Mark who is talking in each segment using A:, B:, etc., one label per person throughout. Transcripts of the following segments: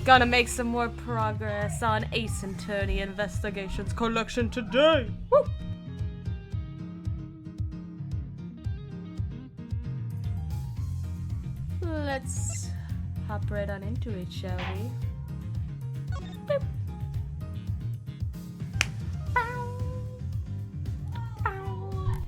A: Gonna make some more progress on Ace Attorney Investigations collection today. Woo! Let's hop right on into it, shall we? Boop. Bow. Bow.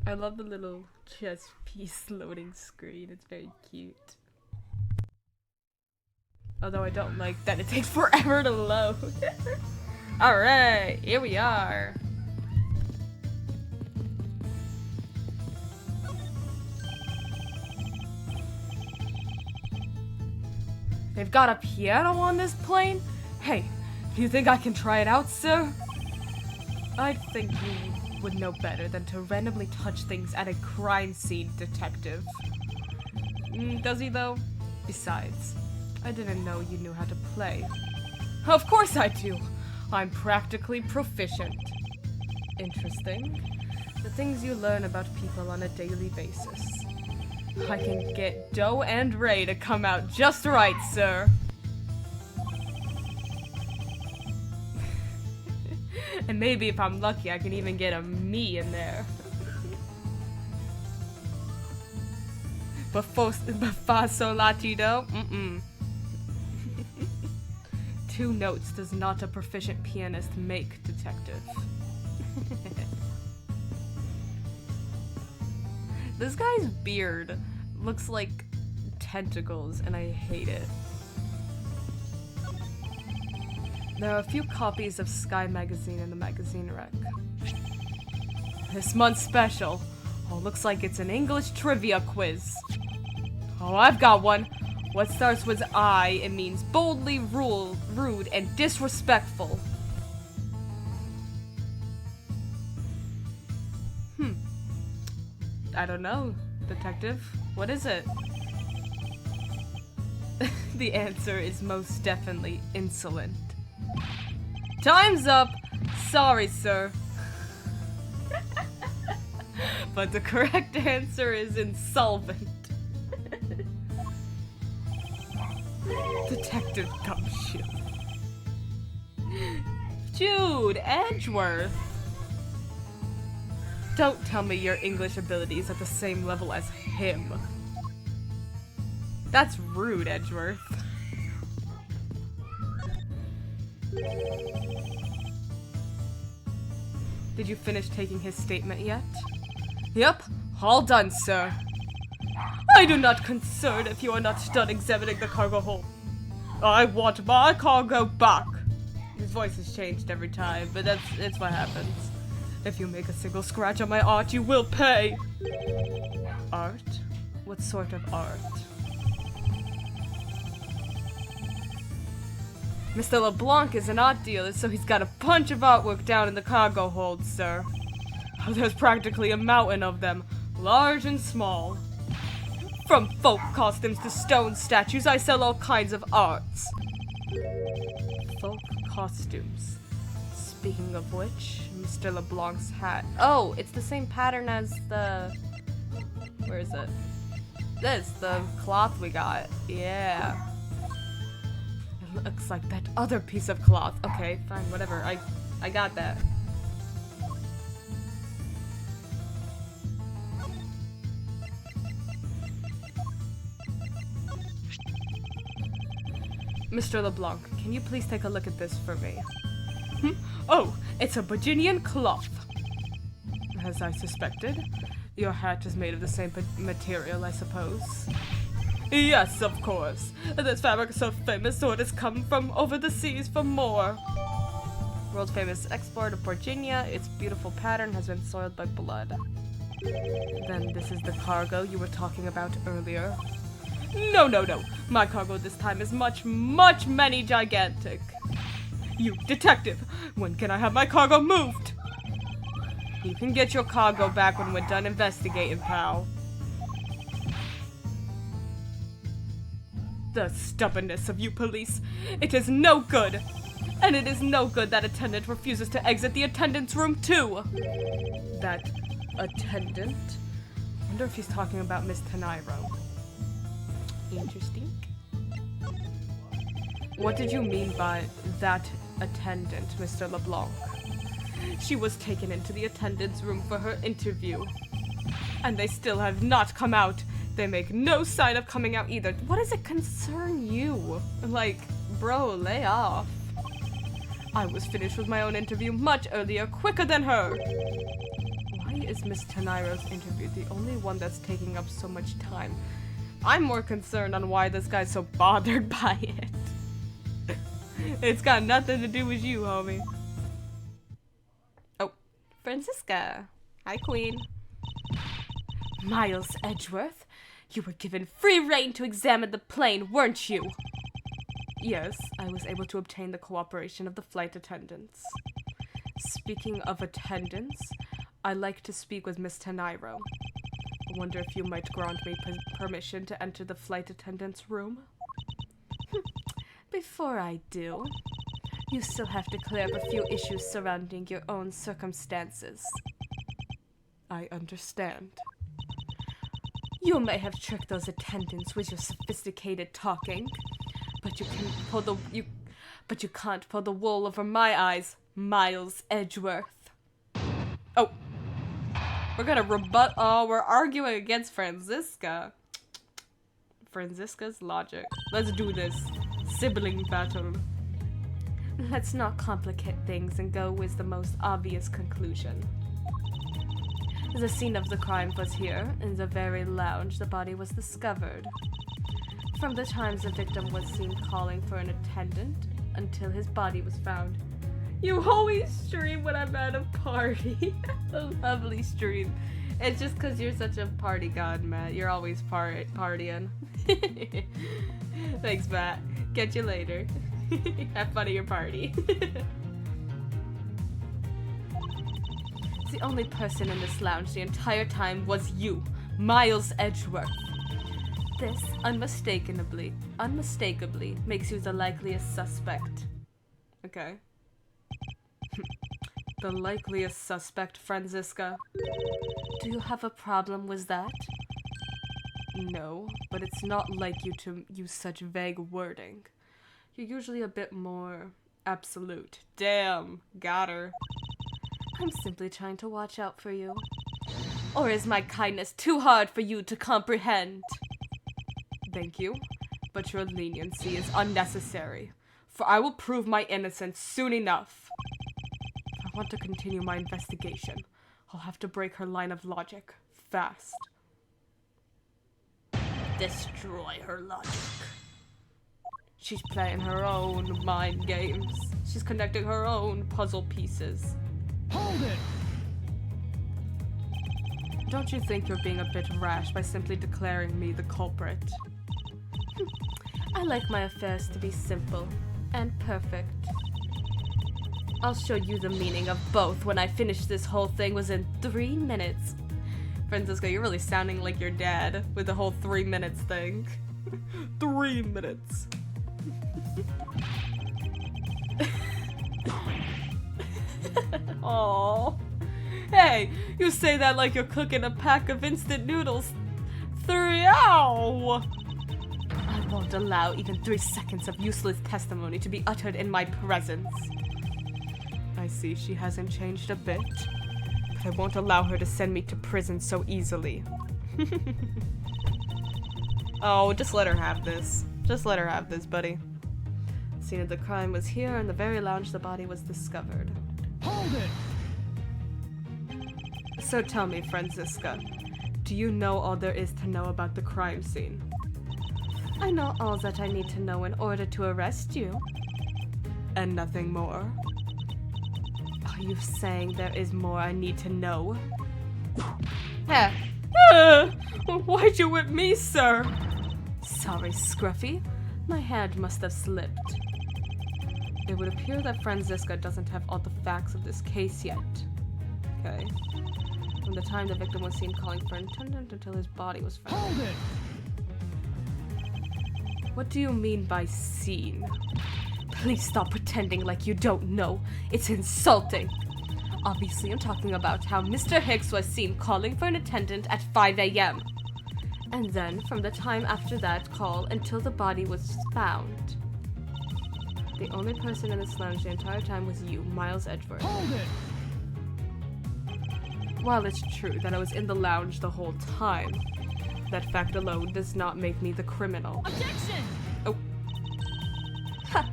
A: I love the little chess piece loading screen, it's very cute. Although I don't like that it takes forever to load. Alright, here we are. They've got a piano on this plane? Hey, do you think I can try it out, sir? I think you would know better than to randomly touch things at a crime scene, detective. Does he, though? Besides, I didn't know you knew how to play. Of course I do! I'm practically proficient. Interesting. The things you learn about people on a daily basis. I can get Doe and Ray to come out just right, sir. And maybe if I'm lucky, I can even get a me in there. But fa sol la ti do? Two notes does not a proficient pianist make, detective. This guy's beard looks like tentacles, and I hate it. There are a few copies of Sky magazine in the magazine rack. This month's special. Oh, looks like it's an English trivia quiz. Oh, I've got one. What starts with I, it means boldly rude and disrespectful. I don't know, detective. What is it? The answer is most definitely insolent. Time's up! Sorry, sir. But the correct answer is insolvent. Detective Gumshoe. Jude Edgeworth. Don't tell me your English ability is at the same level as him. That's rude, Edgeworth. Did you finish taking his statement yet? Yep, all done, sir. I do not concern if you are not done examining the cargo hold. I want my cargo back. His voice has changed every time, but it's what happens. If you make a single scratch on my art, you will pay. Art? What sort of art? Mr. LeBlanc is an art dealer, so he's got a bunch of artwork down in the cargo hold, sir. There's practically a mountain of them, large and small. From folk costumes to stone statues, I sell all kinds of arts. Folk costumes. Speaking of which, Mr. LeBlanc's hat. Oh, it's the same pattern as the... Where is it? This, the cloth we got. Yeah. It looks like that other piece of cloth. Okay, fine, whatever. I got that. Mr. LeBlanc, can you please take a look at this for me? Oh, it's a Virginian cloth. As I suspected. Your hat is made of the same material, I suppose. Yes, of course. This fabric is so famous, so it has come from over the seas for more. World famous export of Virginia, its beautiful pattern has been soiled by blood. Then this is the cargo you were talking about earlier. No. My cargo this time is much many gigantic. You, detective, when can I have my cargo moved? You can get your cargo back when we're done investigating, pal. The stubbornness of you police. It is no good. And it is no good that attendant refuses to exit the attendance room too. That attendant? I wonder if he's talking about Miss Tenairo. Interesting. What did you mean by that attendant, Mr. LeBlanc? She was taken into the attendance room for her interview. And they still have not come out. They make no sign of coming out either. What does it concern you? Like, bro, lay off. I was finished with my own interview much earlier, quicker than her. Why is Miss Tenairo's interview the only one that's taking up so much time? I'm more concerned on why this guy's so bothered by it. It's got nothing to do with you, homie. Oh, Franziska. Hi, Queen. Miles Edgeworth, you were given free rein to examine the plane, weren't you? Yes, I was able to obtain the cooperation of the flight attendants. Speaking of attendants, I'd like to speak with Miss Tenairo. I wonder if you might grant me permission to enter the flight attendant's room? Before I do, you still have to clear up a few issues surrounding your own circumstances. I understand. You may have tricked those attendants with your sophisticated talking, but you can't pull the wool over my eyes, Miles Edgeworth. Oh, we're gonna rebut. Oh, we're arguing against Franziska. Franziska's logic. Let's do this. Sibling battle. Let's not complicate things and go with the most obvious conclusion. The scene of the crime was here, in the very lounge the body was discovered. From the times the victim was seen calling for an attendant until his body was found. You always stream when I'm at a party. A lovely stream. It's just because you're such a party god, Matt. You're always partying. Thanks, Matt. Catch you later. Have fun at your party. The only person in this lounge the entire time was you, Miles Edgeworth. This unmistakably makes you the likeliest suspect. Okay. The likeliest suspect, Franziska. Do you have a problem with that? No, but it's not like you to use such vague wording. You're usually a bit more absolute. Damn, got her. I'm simply trying to watch out for you. Or is my kindness too hard for you to comprehend? Thank you, but your leniency is unnecessary, for I will prove my innocence soon enough. If I want to continue my investigation, I'll have to break her line of logic fast. Destroy her logic. She's playing her own mind games. She's connecting her own puzzle pieces. Hold it! Don't you think you're being a bit rash by simply declaring me the culprit? I like my affairs to be simple and perfect. I'll show you the meaning of both when I finish this whole thing within 3 minutes. Franziska, you're really sounding like your dad with the whole 3 minutes thing. 3 minutes. Aww. Hey, you say that like you're cooking a pack of instant noodles. 3 ow! I won't allow even 3 seconds of useless testimony to be uttered in my presence. I see she hasn't changed a bit, but I won't allow her to send me to prison so easily. Oh, just let her have this. Just let her have this, buddy. The scene of the crime was here, in the very lounge the body was discovered. Hold it! So tell me, Franziska, do you know all there is to know about the crime scene? I know all that I need to know in order to arrest you. And nothing more? Are you saying there is more I need to know? Why'd you whip me, sir? Sorry, Scruffy. My hand must have slipped. It would appear that Franziska doesn't have all the facts of this case yet. Okay. From the time the victim was seen calling for an attendant until his body was found. Hold it! What do you mean by seen? Please stop pretending like you don't know. It's insulting. Obviously, I'm talking about how Mr. Hicks was seen calling for an attendant at 5 a.m. And then, from the time after that call until the body was found, the only person in this lounge the entire time was you, Miles Edgeworth.
B: Hold it!
A: While it's true that I was in the lounge the whole time, that fact alone does not make me the criminal.
B: Objection!
A: Oh. Ha!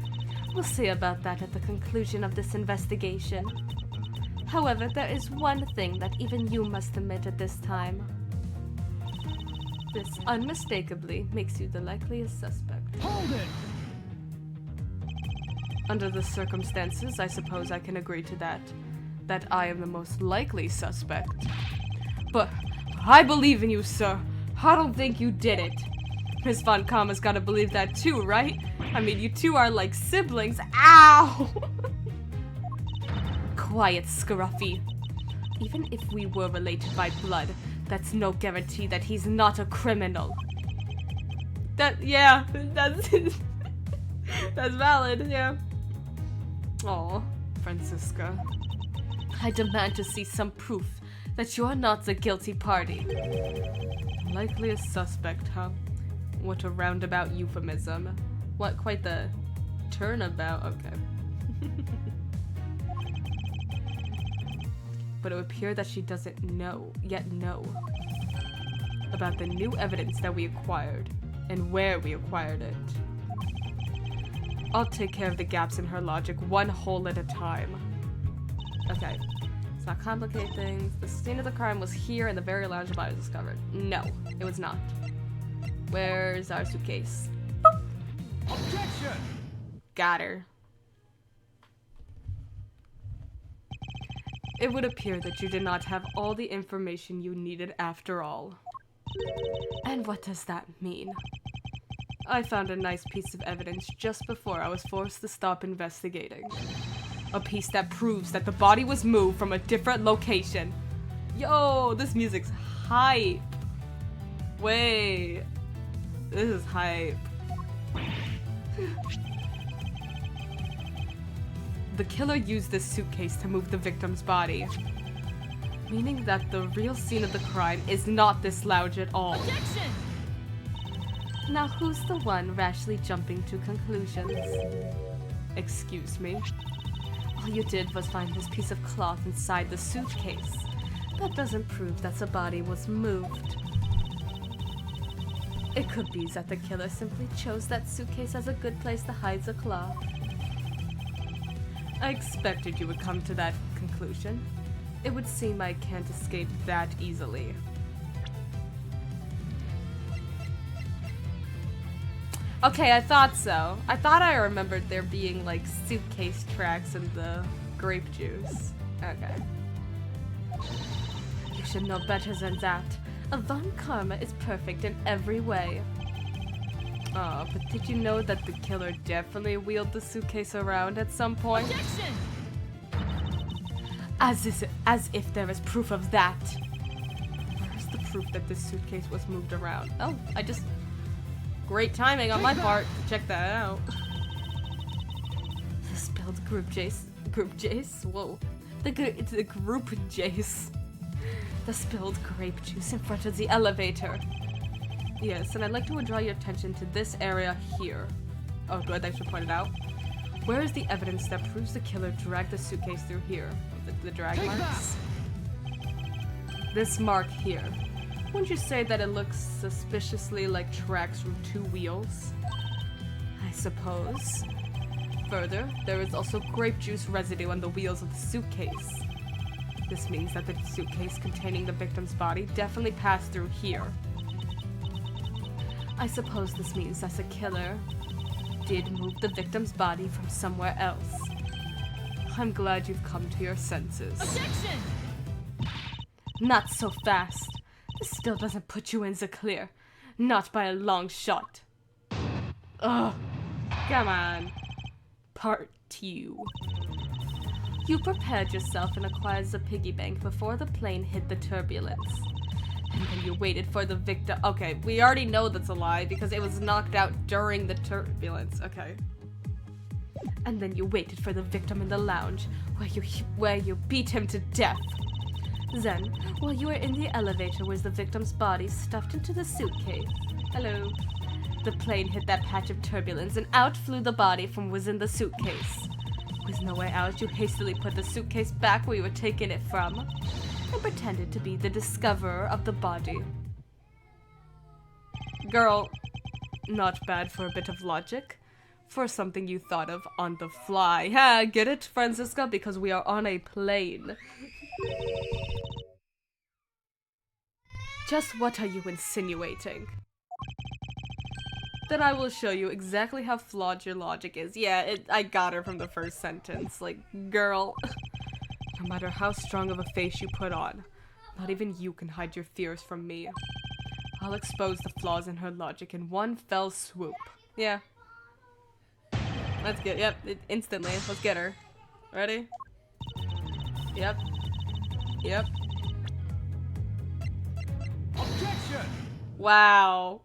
A: We'll see about that at the conclusion of this investigation. However, there is one thing that even you must admit at this time. This unmistakably makes you the likeliest suspect.
B: Hold it!
A: Under the circumstances, I suppose I can agree to that. That I am the most likely suspect. But I believe in you, sir. I don't think you did it. Miss Von Kamma's gotta believe that too, right? I mean, you two are like siblings. Ow! Quiet, Scruffy. Even if we were related by blood, that's no guarantee that he's not a criminal. That's that's valid, yeah. Aw, Francisca. I demand to see some proof that you are not the guilty party. Likeliest suspect, huh? What a roundabout euphemism. What, quite the turnabout? Okay. But it would appear that she doesn't yet know about the new evidence that we acquired and where we acquired it. I'll take care of the gaps in her logic one hole at a time. Okay, let's not complicate things. The scene of the crime was here in the very lounge the body was discovered. No, it was not. Where's our suitcase? Boop.
B: Objection!
A: Got her. It would appear that you did not have all the information you needed after all. And what does that mean? I found a nice piece of evidence just before I was forced to stop investigating. A piece that proves that the body was moved from a different location. Yo, this music's hype. Wait, this is hype. The killer used this suitcase to move the victim's body, meaning that the real scene of the crime is not this lounge at all.
B: Objection!
A: Now who's the one rashly jumping to conclusions? Excuse me? All you did was find this piece of cloth inside the suitcase. That doesn't prove that the body was moved. It could be that the killer simply chose that suitcase as a good place to hide the cloth. I expected you would come to that conclusion. It would seem I can't escape that easily. Okay, I thought so. I thought I remembered there being like suitcase tracks in the grape juice. Okay. You should know better than that. Von Kamma is perfect in every way. Oh, but did you know that the killer definitely wheeled the suitcase around at some point?
B: Objection!
A: As if there is proof of that. Where's the proof that this suitcase was moved around? Oh, great timing on my part to check that out. The spilled group jace? Whoa. The group jace. The spilled grape juice in front of the elevator. Yes, and I'd like to draw your attention to this area here. Oh, do I actually point it out? Where is the evidence that proves the killer dragged the suitcase through here? The drag marks? This mark here. Wouldn't you say that it looks suspiciously like tracks from two wheels? I suppose. Further, there is also grape juice residue on the wheels of the suitcase. This means that the suitcase containing the victim's body definitely passed through here. I suppose this means that the killer did move the victim's body from somewhere else. I'm glad you've come to your senses.
B: Objection!
A: Not so fast. This still doesn't put you in the clear. Not by a long shot. Ugh. Come on. Part 2. You prepared yourself and acquired the piggy bank before the plane hit the turbulence. And then you waited for the victim. Okay, we already know that's a lie because it was knocked out during the turbulence. Okay. And then you waited for the victim in the lounge, where you beat him to death. Then, while you were in the elevator, was the victim's body stuffed into the suitcase. Hello. The plane hit that patch of turbulence, and out flew the body from within the suitcase. With no way out, you hastily put the suitcase back where you were taking it from, and pretended to be the discoverer of the body. Girl, not bad for a bit of logic. For something you thought of on the fly. Ha, get it, Francisca? Because we are on a plane. Just what are you insinuating? Then I will show you exactly how flawed your logic is. Yeah, I got her from the first sentence. Like, girl, no matter how strong of a face you put on, not even you can hide your fears from me. I'll expose the flaws in her logic in one fell swoop. Yeah. Let's get, yep, instantly. Let's get her. Ready? Yep. Yep.
B: Objection!
A: Wow.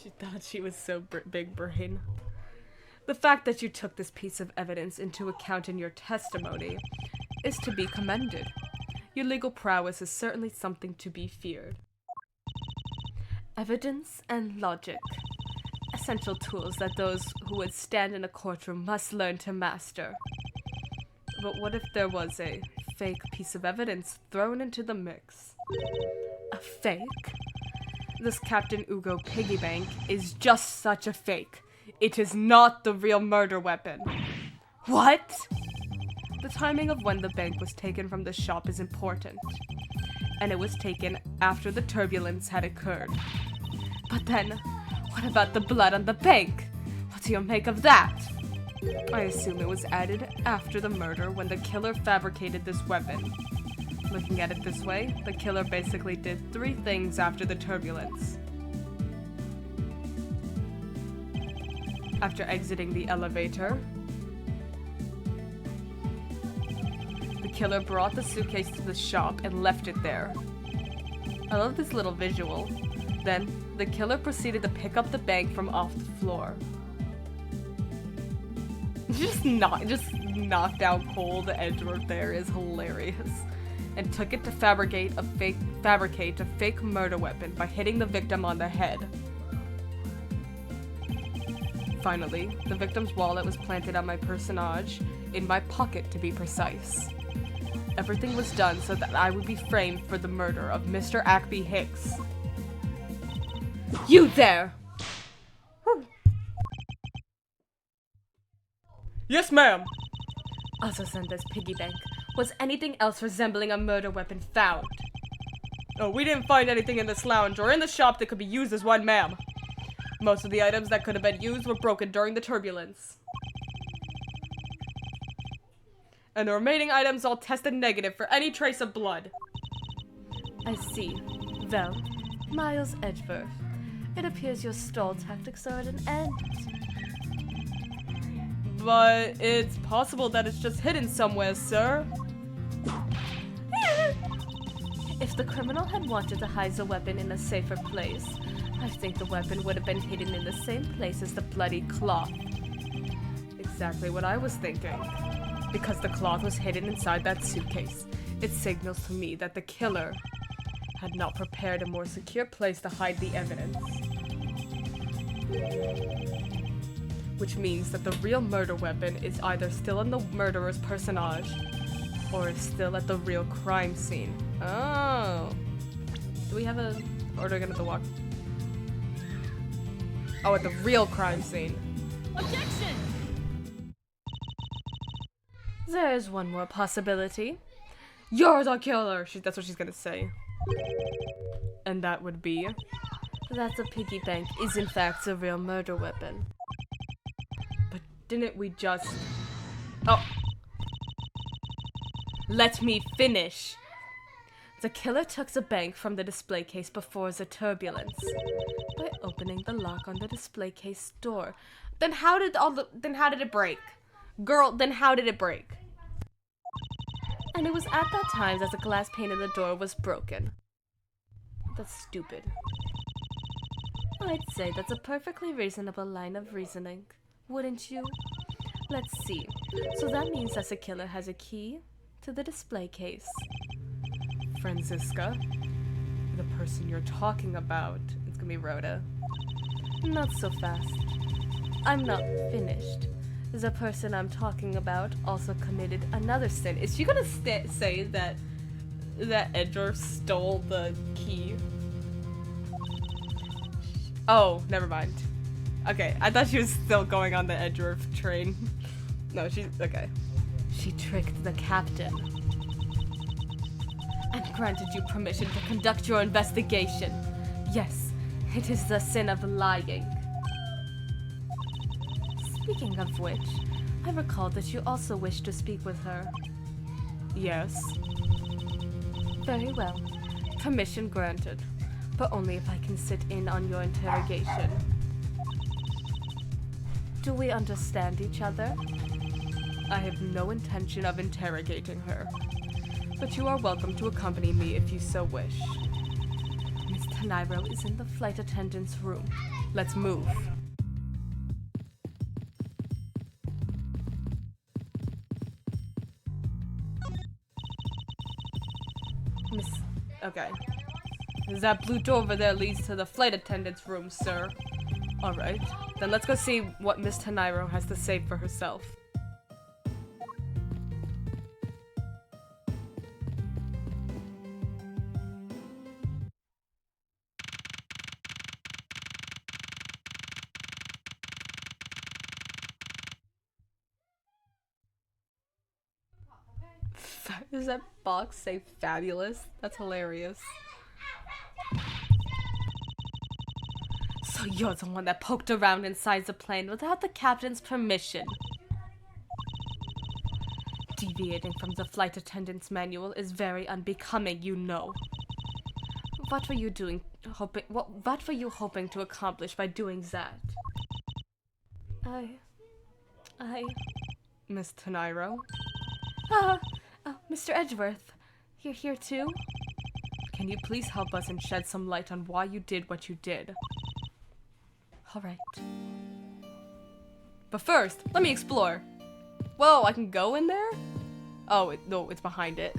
A: She thought she was so big brain. The fact that you took this piece of evidence into account in your testimony is to be commended. Your legal prowess is certainly something to be feared. Evidence and logic. Essential tools that those who would stand in a courtroom must learn to master. But what if there was a fake piece of evidence thrown into the mix? A fake? This Captain Ugo piggy bank is just such a fake. It is not the real murder weapon. What? The timing of when the bank was taken from the shop is important. And it was taken after the turbulence had occurred. But then, what about the blood on the bank? What do you make of that? I assume it was added after the murder when the killer fabricated this weapon. Looking at it this way, the killer basically did 3 things after the turbulence. After exiting the elevator, the killer brought the suitcase to the shop and left it there. I love this little visual. Then, the killer proceeded to pick up the bank from off the floor. Just knocked out cold Edgeworth there is hilarious. And took it to fabricate a fake murder weapon by hitting the victim on the head. Finally, the victim's wallet was planted on my personage, in my pocket to be precise. Everything was done so that I would be framed for the murder of Mr. Ackby Hicks. You there! Yes, ma'am! Also send this piggy bank. Was anything else resembling a murder weapon found? Oh, we didn't find anything in this lounge or in the shop that could be used as one, ma'am. Most of the items that could have been used were broken during the turbulence. And the remaining items all tested negative for any trace of blood. I see. Well, Miles Edgeworth, it appears your stall tactics are at an end. But it's possible that it's just hidden somewhere, sir. If the criminal had wanted to hide the weapon in a safer place, I think the weapon would have been hidden in the same place as the bloody cloth. Exactly what I was thinking. Because the cloth was hidden inside that suitcase, it signals to me that the killer had not prepared a more secure place to hide the evidence. Which means that the real murder weapon is either still in the murderer's personage, or is still at the real crime scene. Oh. Do we have a... or do we get to walk? Oh, at the real crime scene.
C: Objection!
A: There's one more possibility. You're the killer! That's what she's gonna say. And that would be... that the piggy bank is in fact a real murder weapon. But didn't we just... Oh. Let me finish. The killer took the bank from the display case before the turbulence by opening the lock on the display case door. Then how did it break? Girl, then how did it break? And it was at that time that the glass pane in the door was broken. That's stupid. I'd say that's a perfectly reasonable line of reasoning, wouldn't you? Let's see. So that means that the killer has a key to the display case. Franziska, the person you're talking about, it's gonna be Rhoda. Not so fast. I'm not finished. The person I'm talking about also committed another sin. Is she gonna say that Edgeworth stole the key? Oh, never mind. Okay, I thought she was still going on the Edgeworth train. No, she's okay. She tricked the captain and granted you permission to conduct your investigation. Yes, it is the sin of lying. Speaking of which, I recall that you also wish to speak with her. Yes. Very well. Permission granted, but only if I can sit in on your interrogation. Do we understand each other? I have no intention of interrogating her, but you are welcome to accompany me if you so wish. Miss Tenairo is in the flight attendant's room. Let's move. Okay. That blue door over there leads to the flight attendant's room, sir. Alright. Then let's go see what Miss Tenairo has to say for herself. Does that box say fabulous? That's hilarious. So you're the one that poked around inside the plane without the captain's permission. Deviating from the flight attendant's manual is very unbecoming, you know. What were you doing? What were you hoping to accomplish by doing that? Miss Tenairo? Mr. Edgeworth, you're here too? Can you please help us and shed some light on why you did what you did? Alright. But first, let me explore. Whoa, I can go in there? Oh, no, it's behind it.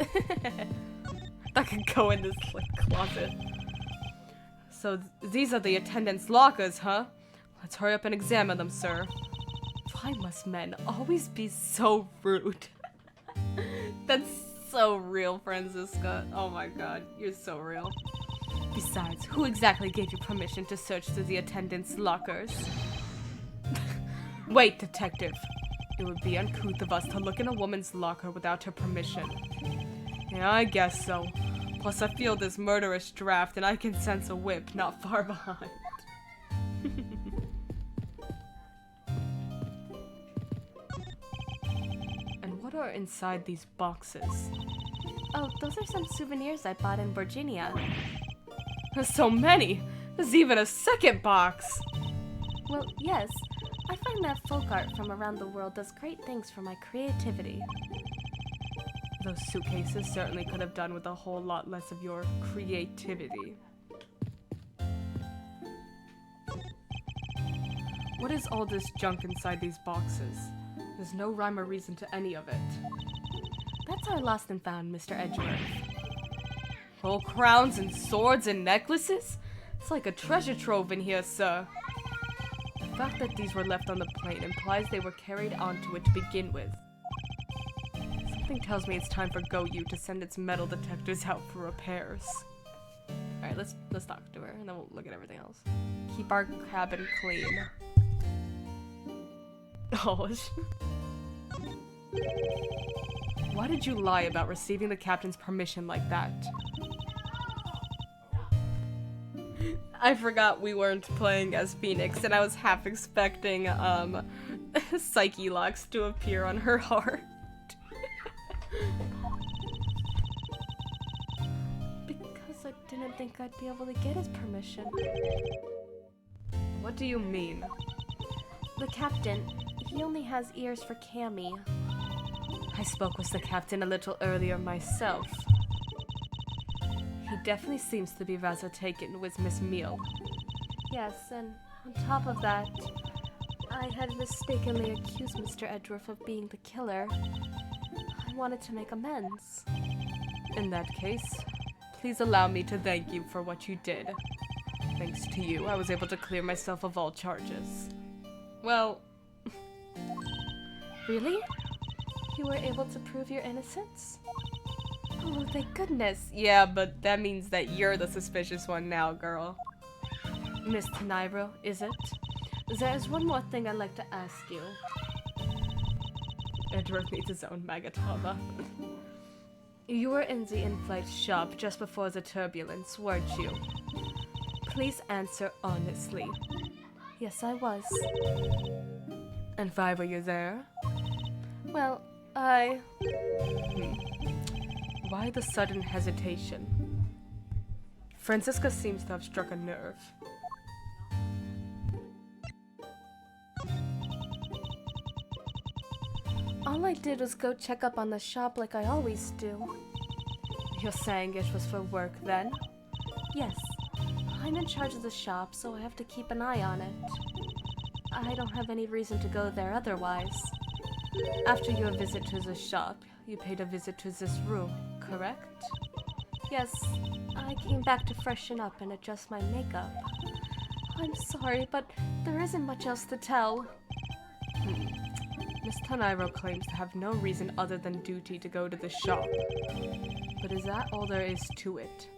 A: I can go in this closet. So these are the attendants' lockers, huh? Let's hurry up and examine them, sir. Why must men always be so rude? That's so real, Franziska. Oh my god, you're so real. Besides, who exactly gave you permission to search through the attendants' lockers? Wait, detective. It would be uncouth of us to look in a woman's locker without her permission. Yeah, I guess so. Plus, I feel this murderous draft and I can sense a whip not far behind. What are inside these boxes? Oh, those are some souvenirs I bought in Virginia. There's so many! There's even a second box! Well, yes. I find that folk art from around the world does great things for my creativity. Those suitcases certainly could have done with a whole lot less of your creativity. What is all this junk inside these boxes? There's no rhyme or reason to any of it. That's our lost and found, Mr. Edgeworth. Whole crowns and swords and necklaces? It's like a treasure trove in here, sir. The fact that these were left on the plane implies they were carried onto it to begin with. Something tells me it's time for Goyu to send its metal detectors out for repairs. Alright, let's talk to her, and then we'll look at everything else. Keep our cabin clean. Oh, why did you lie about receiving the captain's permission like that? I forgot we weren't playing as Phoenix, and I was half expecting, Psyche Locks to appear on her heart. Because I didn't think I'd be able to get his permission. What do you mean?
B: The captain, he only has ears for Cammy.
A: I spoke with the captain a little earlier myself. He definitely seems to be rather taken with Miss Meal.
B: Yes, and on top of that, I had mistakenly accused Mr. Edgeworth of being the killer. I wanted to make amends.
A: In that case, please allow me to thank you for what you did. Thanks to you, I was able to clear myself of all charges. Well...
B: Really? You were able to prove your innocence? Oh, thank goodness.
A: Yeah, but that means that you're the suspicious one now, girl.
B: Miss Tenairo, is it? There is one more thing I'd like to ask you.
A: Edgeworth needs his own Magatama.
B: You were in the in-flight shop just before the turbulence, weren't you?
A: Please answer honestly.
B: Yes, I was.
A: And why were you there?
B: Well,
A: Why the sudden hesitation? Francisca seems to have struck a nerve.
B: All I did was go check up on the shop like I always do.
A: You're saying it was for work then?
B: Yes. I'm in charge of the shop, so I have to keep an eye on it. I don't have any reason to go there otherwise.
A: After your visit to the shop, you paid a visit to this room, correct?
B: Yes, I came back to freshen up and adjust my makeup. I'm sorry, but there isn't much else to tell.
A: Miss Tenairo claims to have no reason other than duty to go to the shop. But is that all there is to it?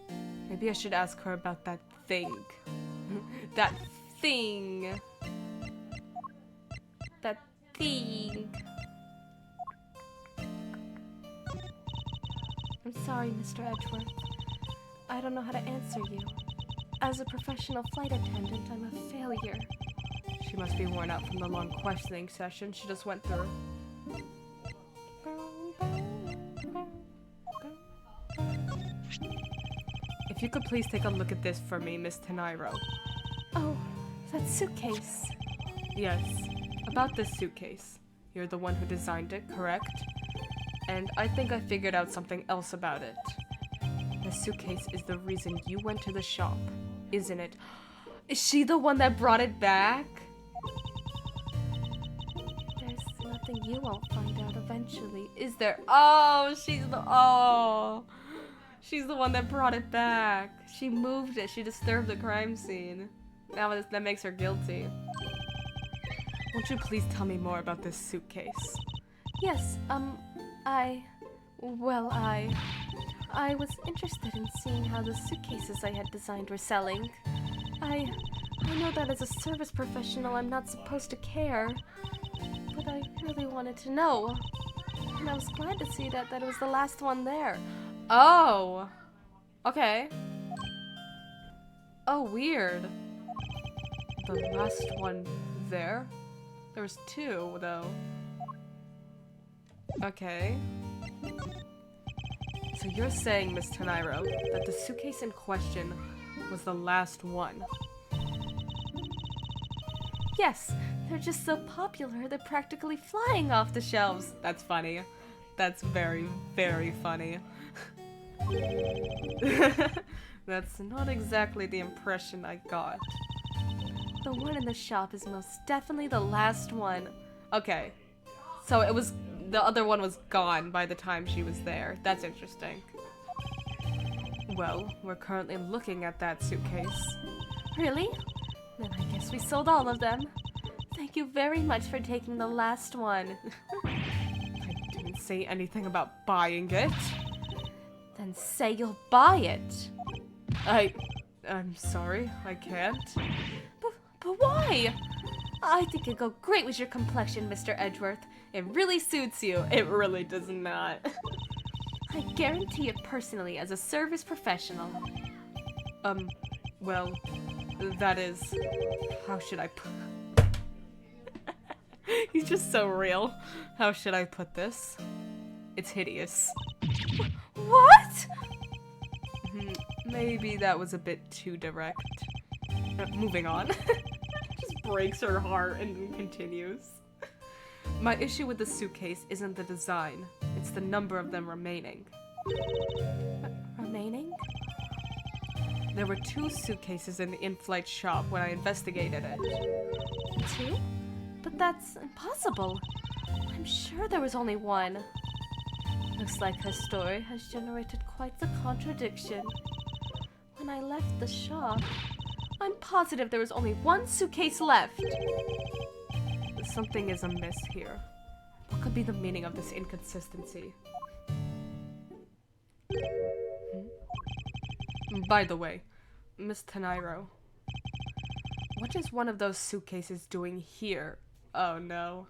A: Maybe I should ask her about that thing. That thing!
B: That thing. I'm sorry, Mr. Edgeworth. I don't know how to answer you. As a professional flight attendant, I'm a failure.
A: She must be worn out from the long questioning session she just went through. If you could please take a look at this for me, Miss Tenairo.
B: Oh, that suitcase.
A: Yes, about this suitcase. You're the one who designed it, correct? And I think I figured out something else about it. The suitcase is the reason you went to the shop, isn't it? Is she the one that brought it back?
B: There's nothing you won't find out eventually.
A: Is there? Oh, she's the one that brought it back. She moved it. She disturbed the crime scene. Now that makes her guilty. Won't you please tell me more about this suitcase?
B: Yes, I was interested in seeing how the suitcases I had designed were selling. I know that as a service professional I'm not supposed to care, but I really wanted to know. And I was glad to see that it was the last one there.
A: Oh! Okay. Oh, weird. The last one there? There was two, though. Okay. So you're saying, Miss Tenairo, that the suitcase in question was the last one?
B: Yes, they're just so popular they're practically flying off the shelves.
A: That's funny. That's very, very funny. That's not exactly the impression I got.
B: The one in the shop is most definitely the last one.
A: Okay. So it was... the other one was gone by the time she was there. That's interesting. Well, we're currently looking at that suitcase.
B: Really? Then I guess we sold all of them. Thank you very much for taking the last one.
A: I didn't say anything about buying it.
B: Then say you'll buy it.
A: I'm sorry, I can't.
B: But why? I think it'd go great with your complexion, Mr. Edgeworth.
A: It really suits you. It really does not.
B: I guarantee it personally as a service professional.
A: Well, that is... how should I put... He's just so real. How should I put this? It's hideous.
B: What?
A: Maybe that was a bit too direct. Moving on.
B: Just
A: just breaks her heart and continues. My issue with the suitcase isn't the design, it's the number of them remaining.
B: Remaining?
A: There were 2 suitcases in the in-flight shop when I investigated it.
B: 2? But that's impossible. I'm sure there was only 1. Looks like her story has generated quite the contradiction. When I left the shop, I'm positive there was only 1 suitcase left.
A: Something is amiss here. What could be the meaning of this inconsistency? By the way, Miss Tenairo, what is one of those suitcases doing here? Oh no.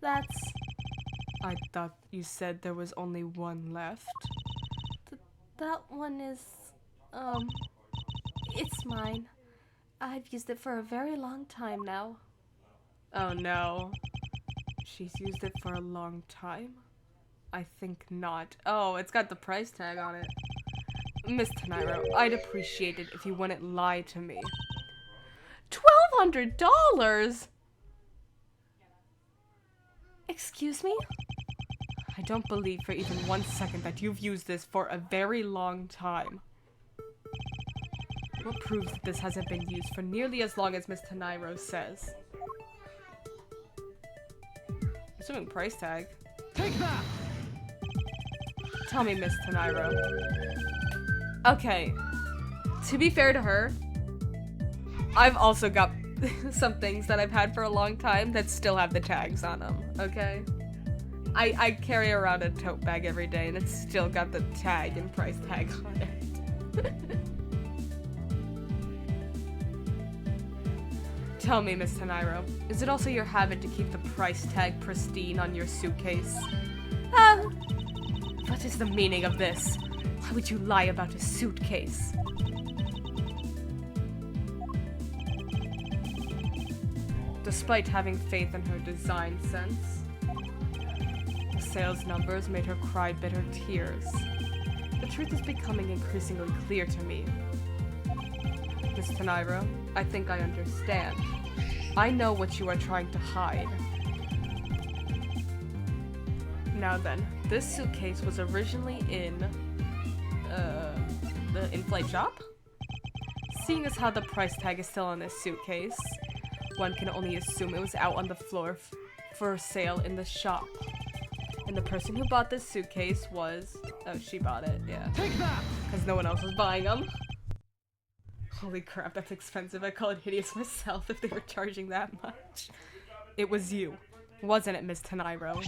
B: That's...
A: I thought you said there was only 1 left.
B: That one is... It's mine. I've used it for a very long time now.
A: Oh no. She's used it for a long time? I think not. Oh, it's got the price tag on it. Miss Tenairo, I'd appreciate it if you wouldn't lie to me. $1,200?!
B: Excuse me?
A: I don't believe for even 1 second that you've used this for a very long time. What proves that this hasn't been used for nearly as long as Miss Tenairo says? Assuming price tag.
C: Take that!
A: Tell me, Miss Tenairo. Okay, to be fair to her, I've also got some things that I've had for a long time that still have the tags on them, okay? I carry around a tote bag every day and it's still got the tag and price tag on it. Tell me, Miss Tenairo, is it also your habit to keep the price tag pristine on your suitcase? What is the meaning of this? Why would you lie about a suitcase? Despite having faith in her design sense, the sales numbers made her cry bitter tears. The truth is becoming increasingly clear to me. Miss Tenairo, I think I understand. I know what you are trying to hide. Now then, this suitcase was originally in, the in-flight shop? Seeing as how the price tag is still on this suitcase, one can only assume it was out on the floor for sale in the shop. And the person who bought this suitcase was... Oh, she bought it, yeah.
C: Take that!
A: Because no one else was buying them. Holy crap, that's expensive. I'd call it hideous myself if they were charging that much. It was you, wasn't it, Miss Tenairo?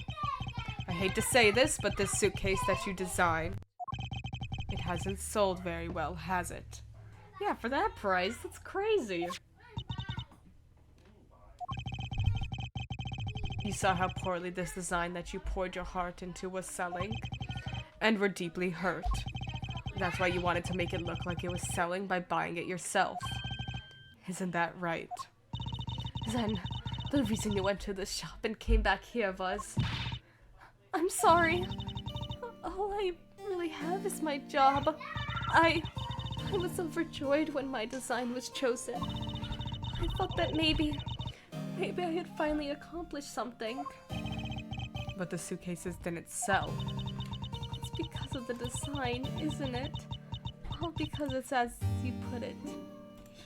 A: I hate to say this, but this suitcase that you designed, it hasn't sold very well, has it? Yeah, for that price, that's crazy. You saw how poorly this design that you poured your heart into was selling, and were deeply hurt. That's why you wanted to make it look like it was selling by buying it yourself. Isn't that right? Then, the reason you went to the shop and came back here was...
B: I'm sorry. All I really have is my job. I was overjoyed when my design was chosen. I thought that maybe I had finally accomplished something.
A: But the suitcases didn't sell.
B: It's because of the design, isn't it? All because it's, as you put it,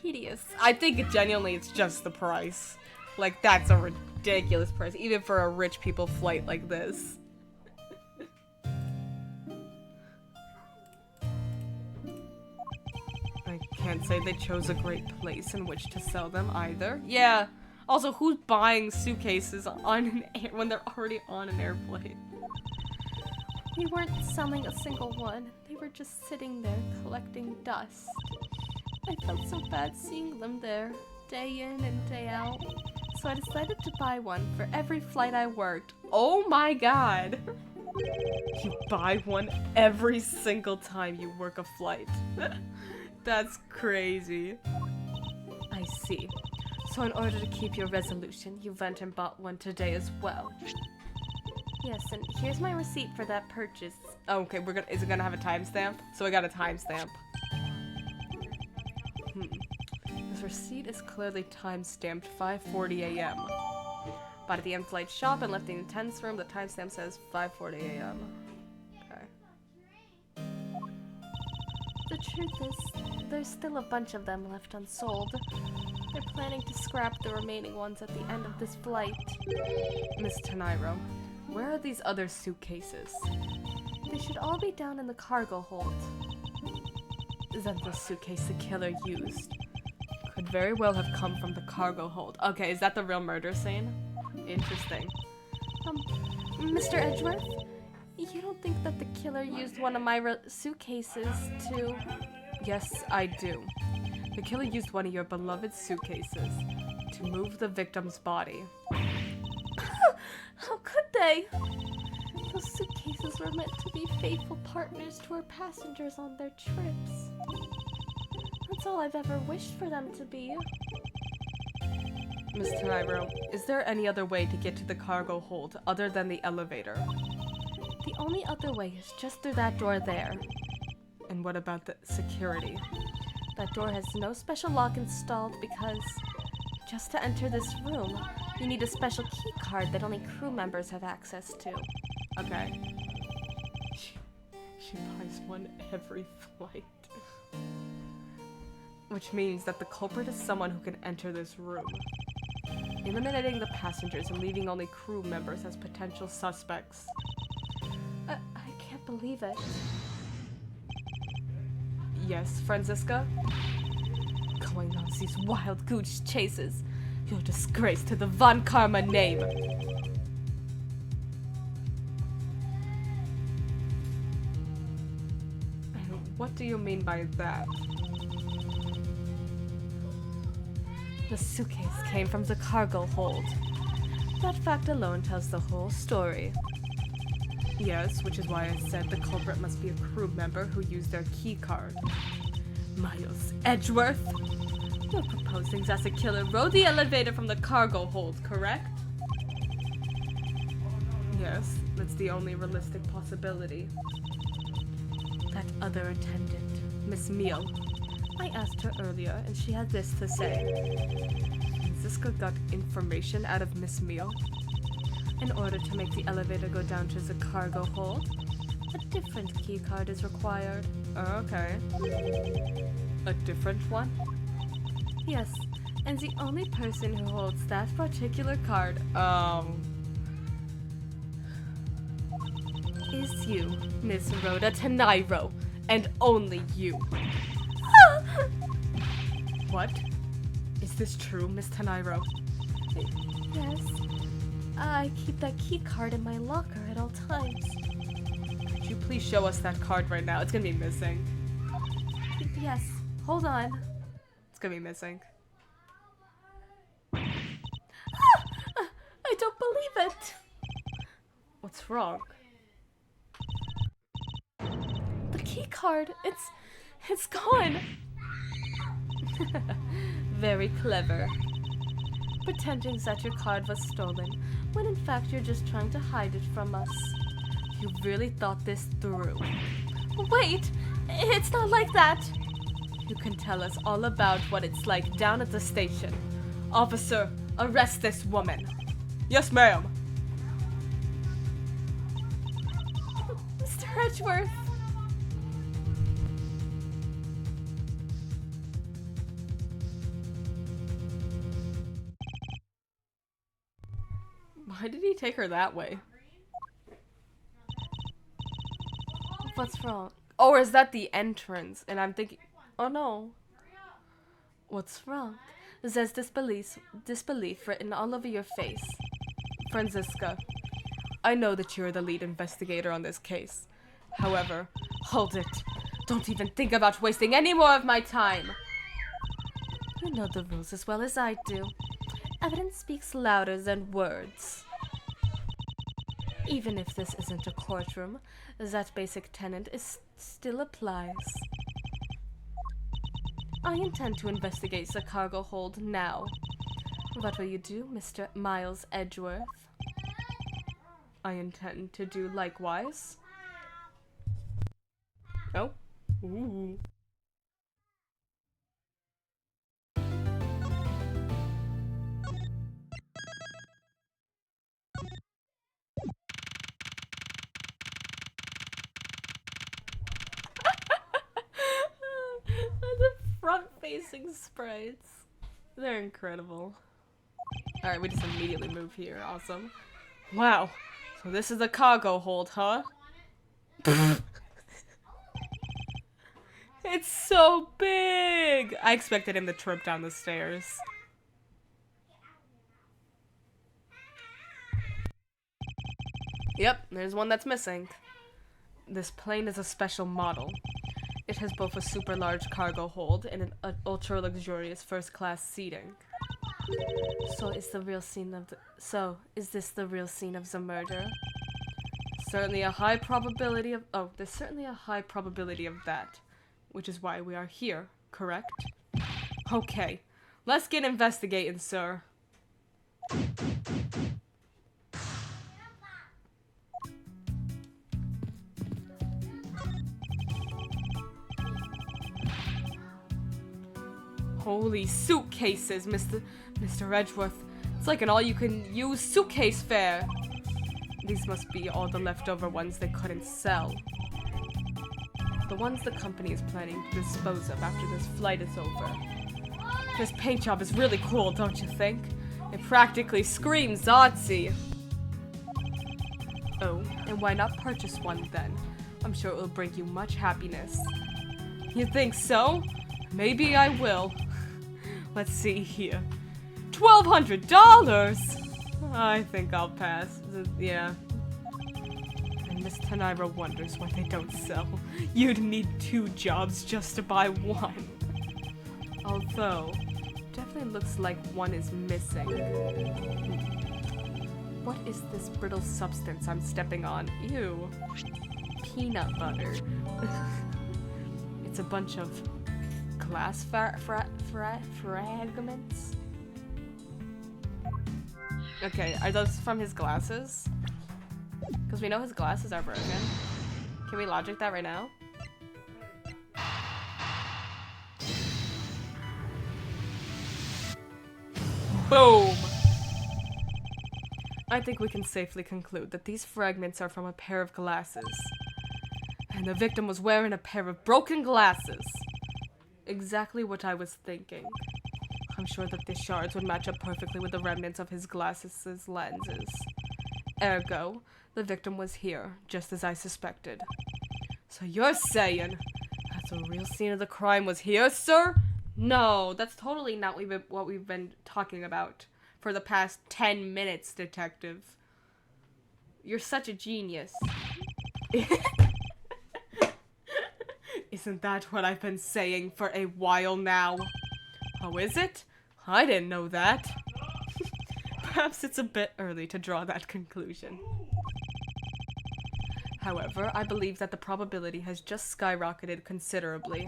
B: hideous.
A: I think genuinely it's just the price. Like, that's a ridiculous price, even for a rich people flight like this. I can't say they chose a great place in which to sell them either. Yeah. Also, who's buying suitcases on an air when they're already on an airplane?
B: We weren't selling a single one. They were just sitting there collecting dust. I felt so bad seeing them there, day in and day out. So I decided to buy one for every flight I worked.
A: Oh my god! You buy one every single time you work a flight. That's crazy. I see. So in order to keep your resolution, you went and bought one today as well.
B: Yes, and here's my receipt for that purchase.
A: Oh, okay, is it gonna have a timestamp? So I got a timestamp. The This receipt is clearly time-stamped 5:40 a.m. Bought at the in-flight shop and left the intense room. The timestamp says 5:40 a.m. Okay.
B: The truth is, there's still a bunch of them left unsold. They're planning to scrap the remaining ones at the end of this flight.
A: Miss Tenairo, where are these other suitcases?
B: They should all be down in the cargo hold.
A: Then the suitcase the killer used could very well have come from the cargo hold. Okay, is that the real murder scene? Interesting.
B: Mr. Edgeworth? You don't think that the killer used one of my suitcases to...
A: Yes, I do. The killer used one of your beloved suitcases to move the victim's body.
B: How could they? Those suitcases were meant to be faithful partners to our passengers on their trips. That's all I've ever wished for them to be.
A: Miss Tenairo, is there any other way to get to the cargo hold other than the elevator?
B: The only other way is just through that door there.
A: And what about the security?
B: That door has no special lock installed because just to enter this room, you need a special key card that only crew members have access to.
A: Okay. She buys one every flight. Which means that the culprit is someone who can enter this room. Eliminating the passengers and leaving only crew members as potential suspects.
B: I can't believe it.
A: Yes, Franziska?
B: Going on these wild goose chases. You're a disgrace to the Von Karma name.
A: What do you mean by that?
B: The suitcase came from the cargo hold. That fact alone tells the whole story.
A: Yes, which is why I said the culprit must be a crew member who used their key card.
B: Miles Edgeworth? You're proposing that the killer rode the elevator from the cargo hold, correct?
A: Yes, that's the only realistic possibility.
B: That other attendant, Miss Meal. I asked her earlier, and she had this to say.
A: Franziska got information out of Miss Meal?
B: In order to make the elevator go down to the cargo hold, a different key card is required.
A: Oh, okay. A different one?
B: Yes, and the only person who holds that particular card, is you, Miss Rhoda Tenairo, and only you.
A: What? Is this true, Miss Tenairo?
B: Yes. I keep that key card in my locker at all times.
A: Could you please show us that card right now? It's gonna be missing.
B: Yes. Hold on.
A: It's gonna be missing.
B: I don't believe it.
A: What's wrong?
B: The key card. It's gone. Very clever. Pretending that your card was stolen, when in fact you're just trying to hide it from us. You really thought this through. Wait! It's not like that! You can tell us all about what it's like down at the station. Officer, arrest this woman.
A: Yes, ma'am.
B: Mr. Edgeworth!
A: Why did he take her that way?
B: What's wrong?
A: Or is that the entrance? And I'm thinking, oh no.
B: What's wrong? There's disbelief written all over your face.
A: Franziska, I know that you're the lead investigator on this case. However,
B: Hold it. Don't even think about wasting any more of my time. You know the rules as well as I do. Evidence speaks louder than words. Even if this isn't a courtroom, that basic tenet still applies. I intend to investigate the cargo hold now. What will you do, Mr. Miles Edgeworth?
A: I intend to do likewise. Oh. Ooh.
B: facing sprites. They're incredible. Alright, we just immediately move here. Awesome.
A: Wow. So this is the cargo hold, huh? It's so big! I expected him to trip down the stairs. Yep, there's one that's missing. This plane is a special model. It has both a super large cargo hold and an ultra luxurious first class seating. So is this the real scene of the murder? Certainly a high probability of there's certainly a high probability of that, which is why we are here, correct? Okay, let's get investigating, sir. Holy suitcases, Mr. Edgeworth. It's like an all-you-can-use suitcase fair. These must be all the leftover ones they couldn't sell. The ones the company is planning to dispose of after this flight is over. This paint job is really cool, don't you think? It practically screams artsy. Oh, and why not purchase one then? I'm sure it will bring you much happiness. You think so? Maybe I will. Let's see here. $1,200! I think I'll pass. Yeah. And Miss Tenira wonders why they don't sell. You'd need 2 jobs just to buy one. Although, definitely looks like one is missing. What is this brittle substance I'm stepping on? Ew. Peanut butter. It's a bunch of glass fragments? Okay, are those from his glasses? Because we know his glasses are broken. Can we logic that right now? Boom! I think we can safely conclude that these fragments are from a pair of glasses. And the victim was wearing a pair of broken glasses. Exactly what I was thinking. I'm sure that the shards would match up perfectly with the remnants of his glasses' lenses. Ergo, the victim was here, just as I suspected. So you're saying that the real scene of the crime was here, sir? No, that's totally not what we've been talking about for the past 10 minutes, detective. You're such a genius. Isn't that what I've been saying for a while now? Oh, is it? I didn't know that. Perhaps it's a bit early to draw that conclusion. However, I believe that the probability has just skyrocketed considerably.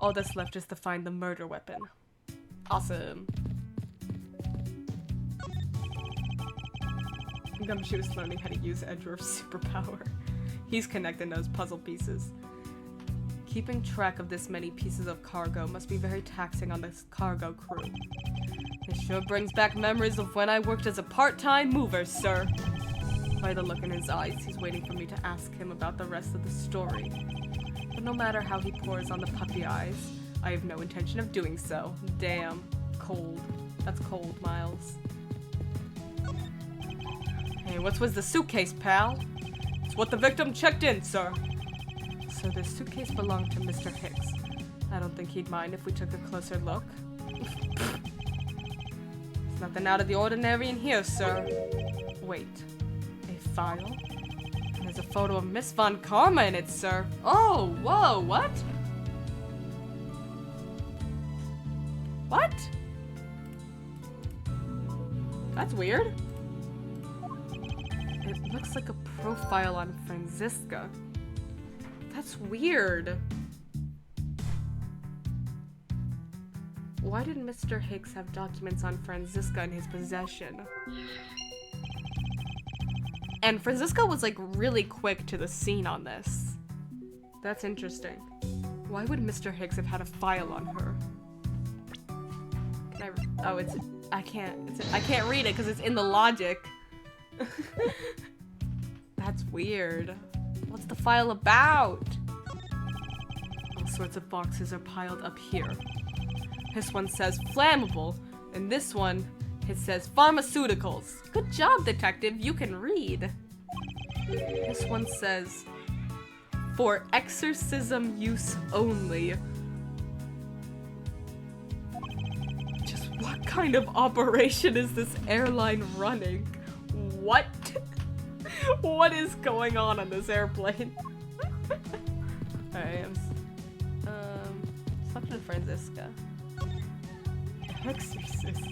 A: All that's left is to find the murder weapon. Awesome. Gumshoe's learning how to use Edgeworth's superpower. He's connecting those puzzle pieces. Keeping track of this many pieces of cargo must be very taxing on this cargo crew. It sure brings back memories of when I worked as a part-time mover, sir. By the look in his eyes, he's waiting for me to ask him about the rest of the story. But no matter how he pours on the puppy eyes, I have no intention of doing so. Damn. Cold. That's cold, Miles. Hey, what was the suitcase, pal? It's what the victim checked in, sir. So this suitcase belonged to Mr. Hicks. I don't think he'd mind if we took a closer look. There's nothing out of the ordinary in here, sir. Wait. A file? And there's a photo of Miss Von Karma in it, sir. Oh, whoa, what? What? That's weird. It looks like a profile on Franziska. That's weird. Why did Mr. Hicks have documents on Franziska in his possession? And Franziska was like really quick to the scene on this. That's interesting. Why would Mr. Hicks have had a file on her? Can I? Oh, I can't read it because it's in the logic. That's weird. What's the file about? All sorts of boxes are piled up here. This one says flammable, and this one, it says pharmaceuticals. Good job, detective, you can read. This one says, for exorcism use only. Just what kind of operation is this airline running? What? What is going on this airplane? Alright, talk to Franziska. Exorcism.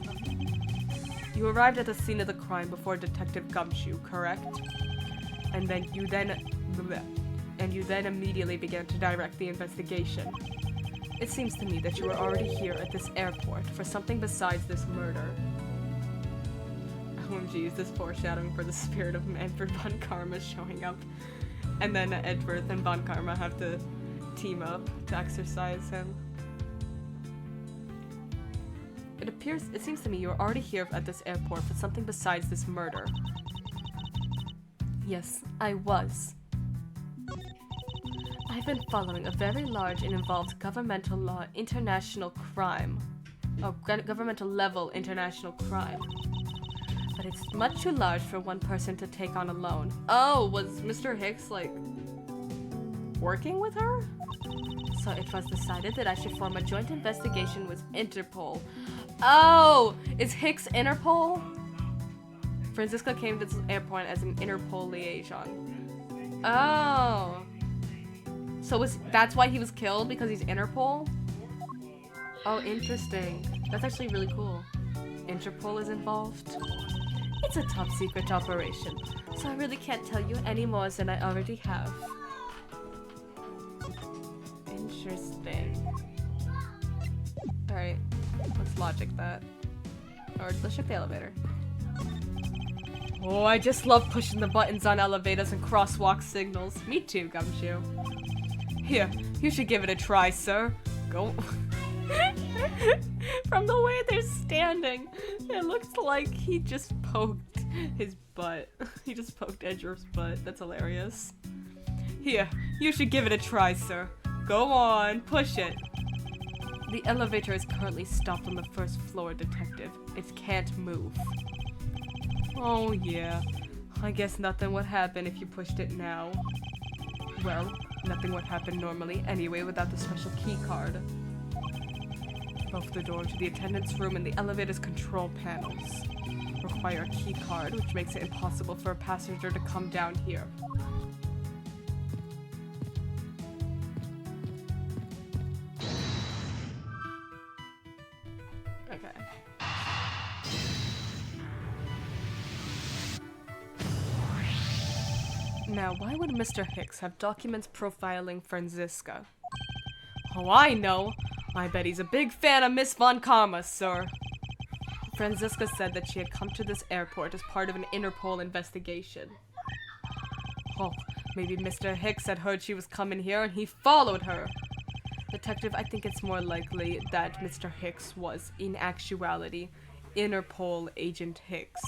A: You arrived at the scene of the crime before Detective Gumshoe, correct? And you then immediately began to direct the investigation. It seems to me that you were already here at this airport for something besides this murder. OMG, is this foreshadowing for the spirit of Manfred von Karma showing up? And then Edgeworth and von Karma have to team up to exorcise him. It seems to me you were already here at this airport for something besides this murder. Yes, I was. I've been following a very large and involved governmental law international crime. Oh, governmental level international crime. But it's much too large for one person to take on alone. Oh, was Mr. Hicks, like, working with her? So it was decided that I should form a joint investigation with Interpol. Oh, is Hicks Interpol? Franziska came to this airport as an Interpol liaison. Oh. So that's why he was killed? Because he's Interpol? Oh, interesting. That's actually really cool. Interpol is involved? It's a top secret operation, so I really can't tell you any more than I already have. Interesting. Alright, let's logic that. Or let's check the elevator. Oh, I just love pushing the buttons on elevators and crosswalk signals. Me too, Gumshoe. Here, you should give it a try, sir. Go. From the way they're standing, it looks like he just poked his butt. He just poked Edgeworth's butt. That's hilarious. Here, you should give it a try, sir. Go on, push it. The elevator is currently stopped on the first floor, detective. It can't move. Oh yeah, I guess nothing would happen if you pushed it now. Well, nothing would happen normally anyway without the special key card. Both the door to the attendant's room and the elevator's control panels require a key card, which makes it impossible for a passenger to come down here. Okay. Now, why would Mr. Hicks have documents profiling Franziska? Oh, I know! I bet he's a big fan of Miss Von Karma, sir. Franziska said that she had come to this airport as part of an Interpol investigation. Oh, maybe Mr. Hicks had heard she was coming here and he followed her. Detective, I think it's more likely that Mr. Hicks was, in actuality, Interpol Agent Hicks.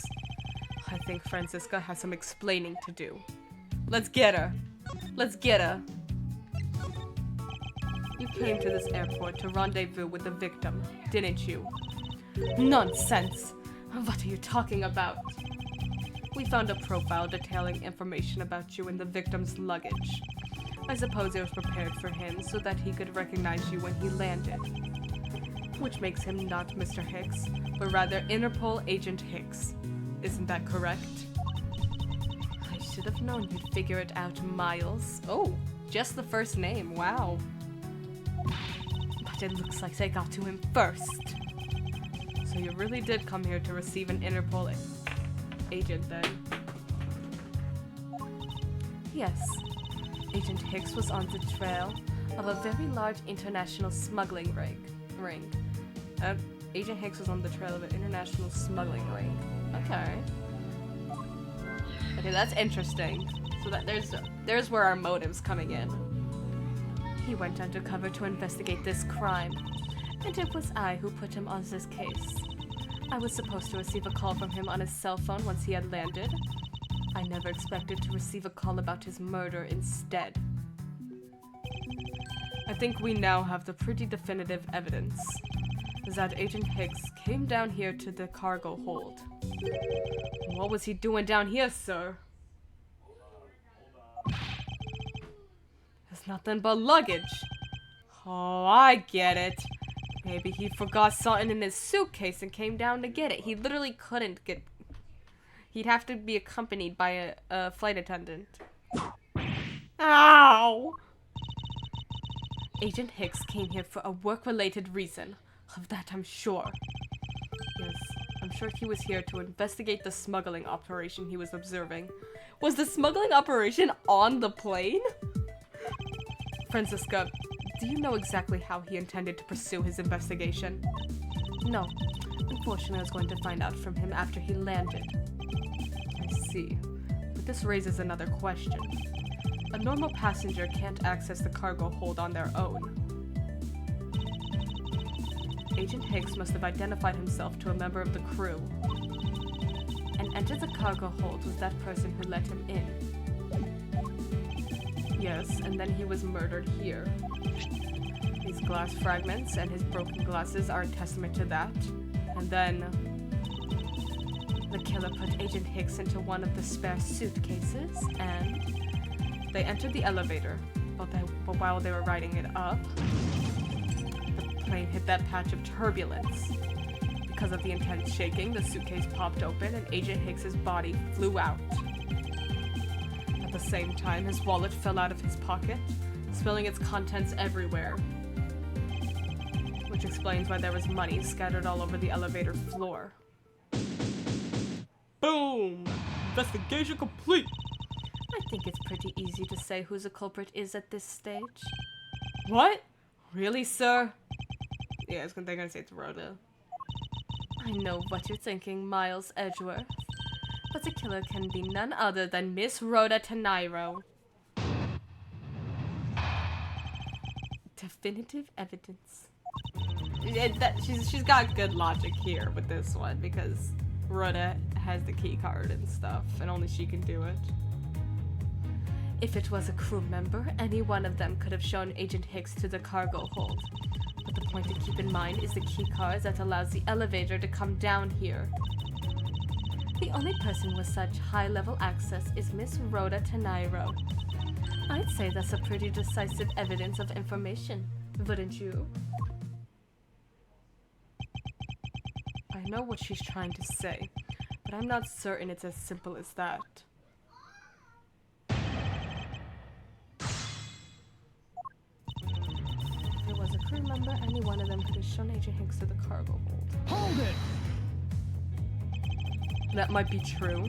A: I think Franziska has some explaining to do. Let's get her. Let's get her. You came to this airport to rendezvous with the victim, didn't you? Nonsense! What are you talking about? We found a profile detailing information about you in the victim's luggage. I suppose it was prepared for him so that he could recognize you when he landed. Which makes him not Mr. Hicks, but rather Interpol Agent Hicks. Isn't that correct? I should have known you'd figure it out, Miles. Oh, just the first name, wow. But it looks like they got to him first. So you really did come here to receive an Interpol agent then? Yes. Agent Hicks was on the trail of a very large international smuggling ring. Agent Hicks was on the trail of an international smuggling ring. Okay. Okay, that's interesting. So that there's where our motive's coming in. He went undercover to investigate this crime, and it was I who put him on this case. I was supposed to receive a call from him on his cell phone once he had landed. I never expected to receive a call about his murder instead. I think we now have the pretty definitive evidence. is that Agent Hicks came down here to the cargo hold. What was he doing down here, sir? It's nothing but luggage. Oh, I get it. Maybe he forgot something in his suitcase and came down to get it. He literally couldn't get... He'd have to be accompanied by a flight attendant. Ow! Agent Hicks came here for a work-related reason. Of that I'm sure. Yes, I'm sure he was here to investigate the smuggling operation he was observing. Was the smuggling operation on the plane? Francisca, do you know exactly how he intended to pursue his investigation? No. Unfortunately, I was going to find out from him after he landed. I see. But this raises another question. A normal passenger can't access the cargo hold on their own. Agent Hicks must have identified himself to a member of the crew and entered the cargo hold with that person who let him in. Yes, and then he was murdered here. These glass fragments and his broken glasses are a testament to that. And then the killer put Agent Hicks into one of the spare suitcases and they entered the elevator. But while they were riding it up, the plane hit that patch of turbulence. Because of the intense shaking, the suitcase popped open and Agent Hicks's body flew out. At the same time, his wallet fell out of his pocket, spilling its contents everywhere. Which explains why there was money scattered all over the elevator floor. Boom! Investigation complete!
B: I think it's pretty easy to say who the culprit is at this stage.
A: What? Really, sir? Yeah, they're gonna say it's Rhoda.
B: I know what you're thinking, Miles Edgeworth. But the killer can be none other than Miss Rhoda Tenairo.
A: Definitive evidence. She's got good logic here with this one because Rhoda has the key card and stuff, and only she can do it.
B: If it was a crew member, any one of them could have shown Agent Hicks to the cargo hold. But the point to keep in mind is the key card that allows the elevator to come down here. The only person with such high-level access is Miss Rhoda Tenairo. I'd say that's a pretty decisive evidence of information, wouldn't you?
A: I know what she's trying to say, but I'm not certain it's as simple as that.
B: If it was a crew member, any one of them could have shown Agent Hicks to the cargo hold.
C: Hold it!
A: That might be true,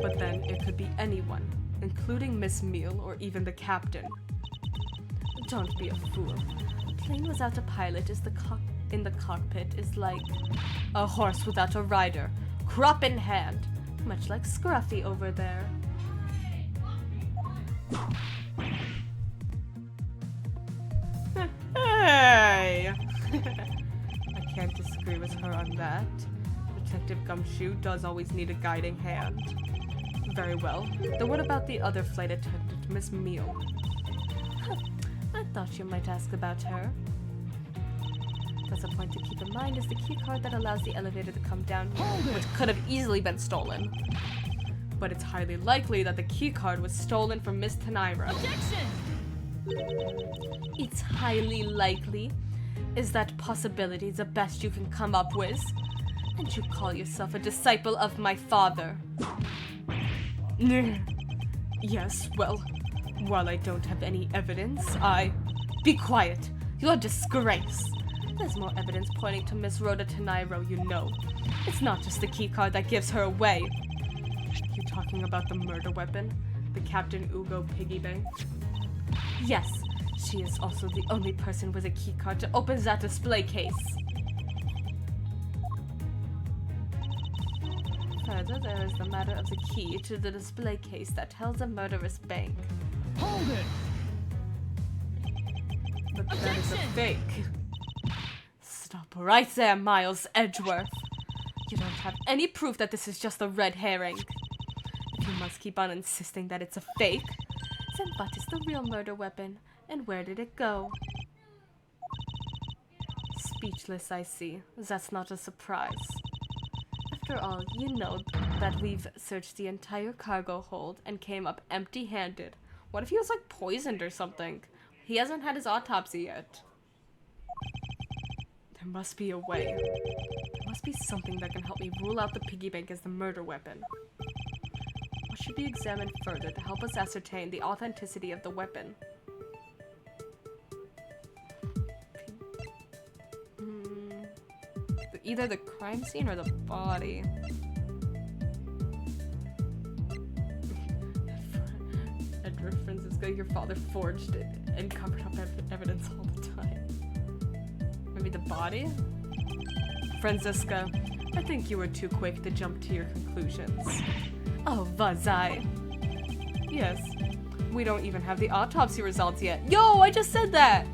A: but then it could be anyone, including Miss Meal or even the captain.
B: Don't be a fool. A plane without a pilot in the cockpit is like
A: A horse without a rider, crop in hand,
B: much like Scruffy over there.
A: Hey! I can't disagree with her on that. Detective Gumshoe does always need a guiding hand. Very well. Then what about the other flight attendant, Miss Meal?
B: I thought you might ask about her. That's a point to keep in mind is the key card that allows the elevator to come down here,
A: Which could have easily been stolen. But it's highly likely that the key card was stolen from Miss Tenairo.
C: Objection!
B: It's highly likely. Is that possibility the best you can come up with? And you call yourself a disciple of my father?
A: Yes, well, while I don't have any evidence, Be quiet! You're a disgrace!
B: There's more evidence pointing to Miss Rhoda Tenairo, you know.
A: It's not just the key card that gives her away. You talking about the murder weapon? The Captain Ugo piggy bank?
B: Yes, she is also the only person with a key card to open that display case. Further, there is the matter of the key to the display case that held the murderous bank.
C: Hold it!
A: But that is a
C: Objection!
A: fake.
B: Stop right there, Miles Edgeworth. You don't have any proof that this is just a red herring. If you must keep on insisting that it's a fake, then what is the real murder weapon, and where did it go? speechless, I see. That's not a surprise. After all, you know that we've searched the entire cargo hold and came up empty-handed. What if he was, like, poisoned or something? He hasn't had his autopsy yet. There must be a way. There must be something that can help me rule out the piggy bank as the murder weapon. What should be examined further to help us ascertain the authenticity of the weapon? Either the crime scene or the body. Edgeworth, Francisco, your father forged it and covered up evidence all the time. Maybe the body? Francisca, I think you were too quick to jump to your conclusions. Oh, was I? Yes. We don't even have the autopsy results yet. Yo, I just said that!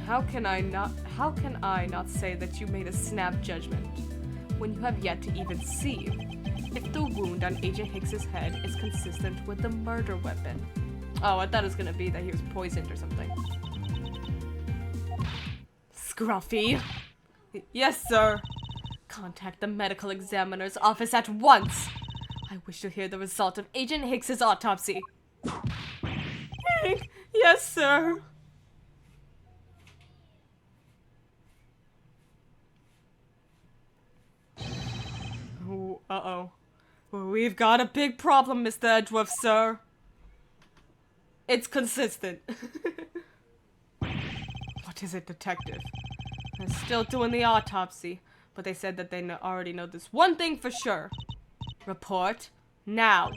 B: How can I not say that you made a snap judgment when you have yet to even see if the wound on Agent Hicks's head is consistent with the murder weapon? Oh, I thought it was gonna be that he was poisoned or something. Scruffy. Yes, sir. Contact the medical examiner's office at once. I wish to hear the result of Agent Hicks's autopsy. Yes, sir. Oh, uh-oh. We've got a big problem, Mr. Edgeworth, sir. It's consistent. What is it, detective? They're still doing the autopsy, but they said that they already know this one thing for sure. Report now.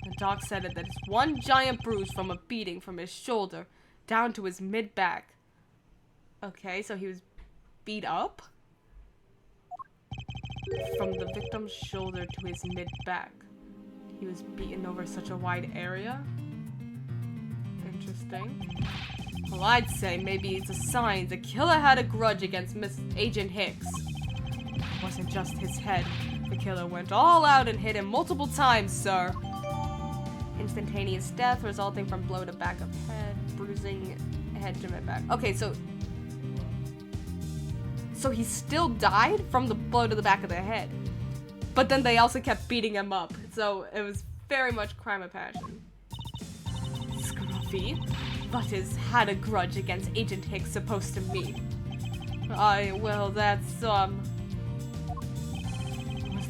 B: The doc said that it's one giant bruise from a beating from his shoulder down to his mid-back. Okay, so he was beat up? From the victim's shoulder to his mid-back. He was beaten over such a wide area? Interesting. Well, I'd say maybe it's a sign the killer had a grudge against Agent Hicks. It wasn't just his head. The killer went all out and hit him multiple times, sir. Instantaneous death resulting from blow to back of head, bruising head to mid-back. Okay, so he still died from the blow to the back of the head. But then they also kept beating him up. So it was very much crime of passion. Scruffy? What is had a grudge against Agent Hicks supposed to mean? Well, that's,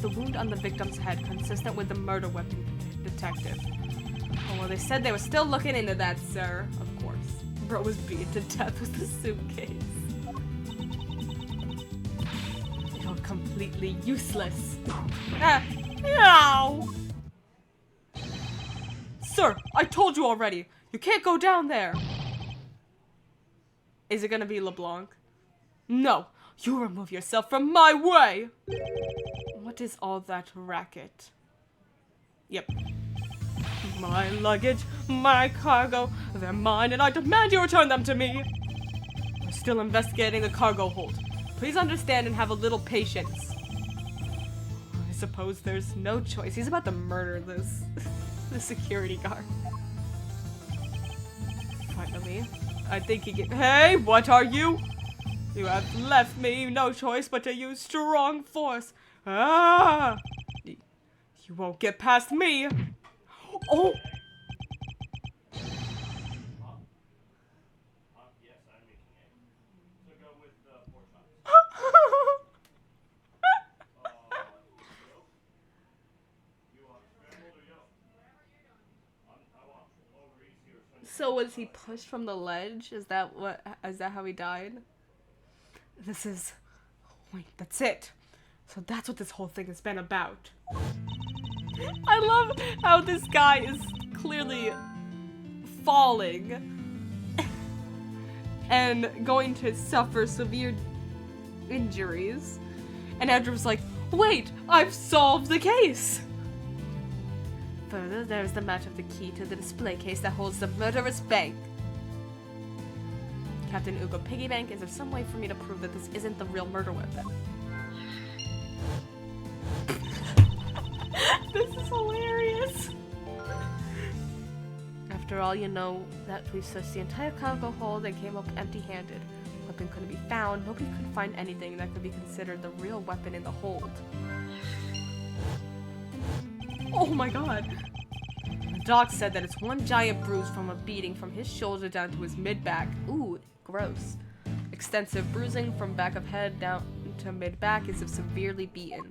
B: Was the wound on the victim's head consistent with the murder weapon, detective? Oh, well, they said they were still looking into that, sir. Of course. Bro was beaten to death with a suitcase. You're completely useless. Ow! Sir, I told you already. You can't go down there. Is it gonna be LeBlanc? No, you remove yourself from my way. What is all that racket? Yep. My luggage, my cargo, they're mine and I demand you return them to me. We're still investigating the cargo hold. Please understand and have a little patience. I suppose there's no choice. He's about to murder this the security guard. Finally, I think he get- Hey, what are you? You have left me no choice but to use strong force. Ah! You won't get past me. Oh! So was he pushed from the ledge? Is that how he died? Wait, that's it. So that's what this whole thing has been about. I love how this guy is clearly falling and going to suffer severe injuries. And Edgeworth's like, wait, I've solved the case! Further, there's the match of the key to the display case that holds the murderous bank. Captain Ugo Piggy Bank, is there some way for me to prove that this isn't the real murder weapon? This is hilarious. After After all, you know that we searched the entire cargo hold and came up empty-handed. Weapon couldn't be found. Nobody could find anything that could be considered the real weapon in the hold.
A: Oh my god.
B: The doc said that it's one giant bruise from a beating from his shoulder down to his mid-back. Ooh, gross. Extensive bruising from back of head down to mid-back is if severely beaten.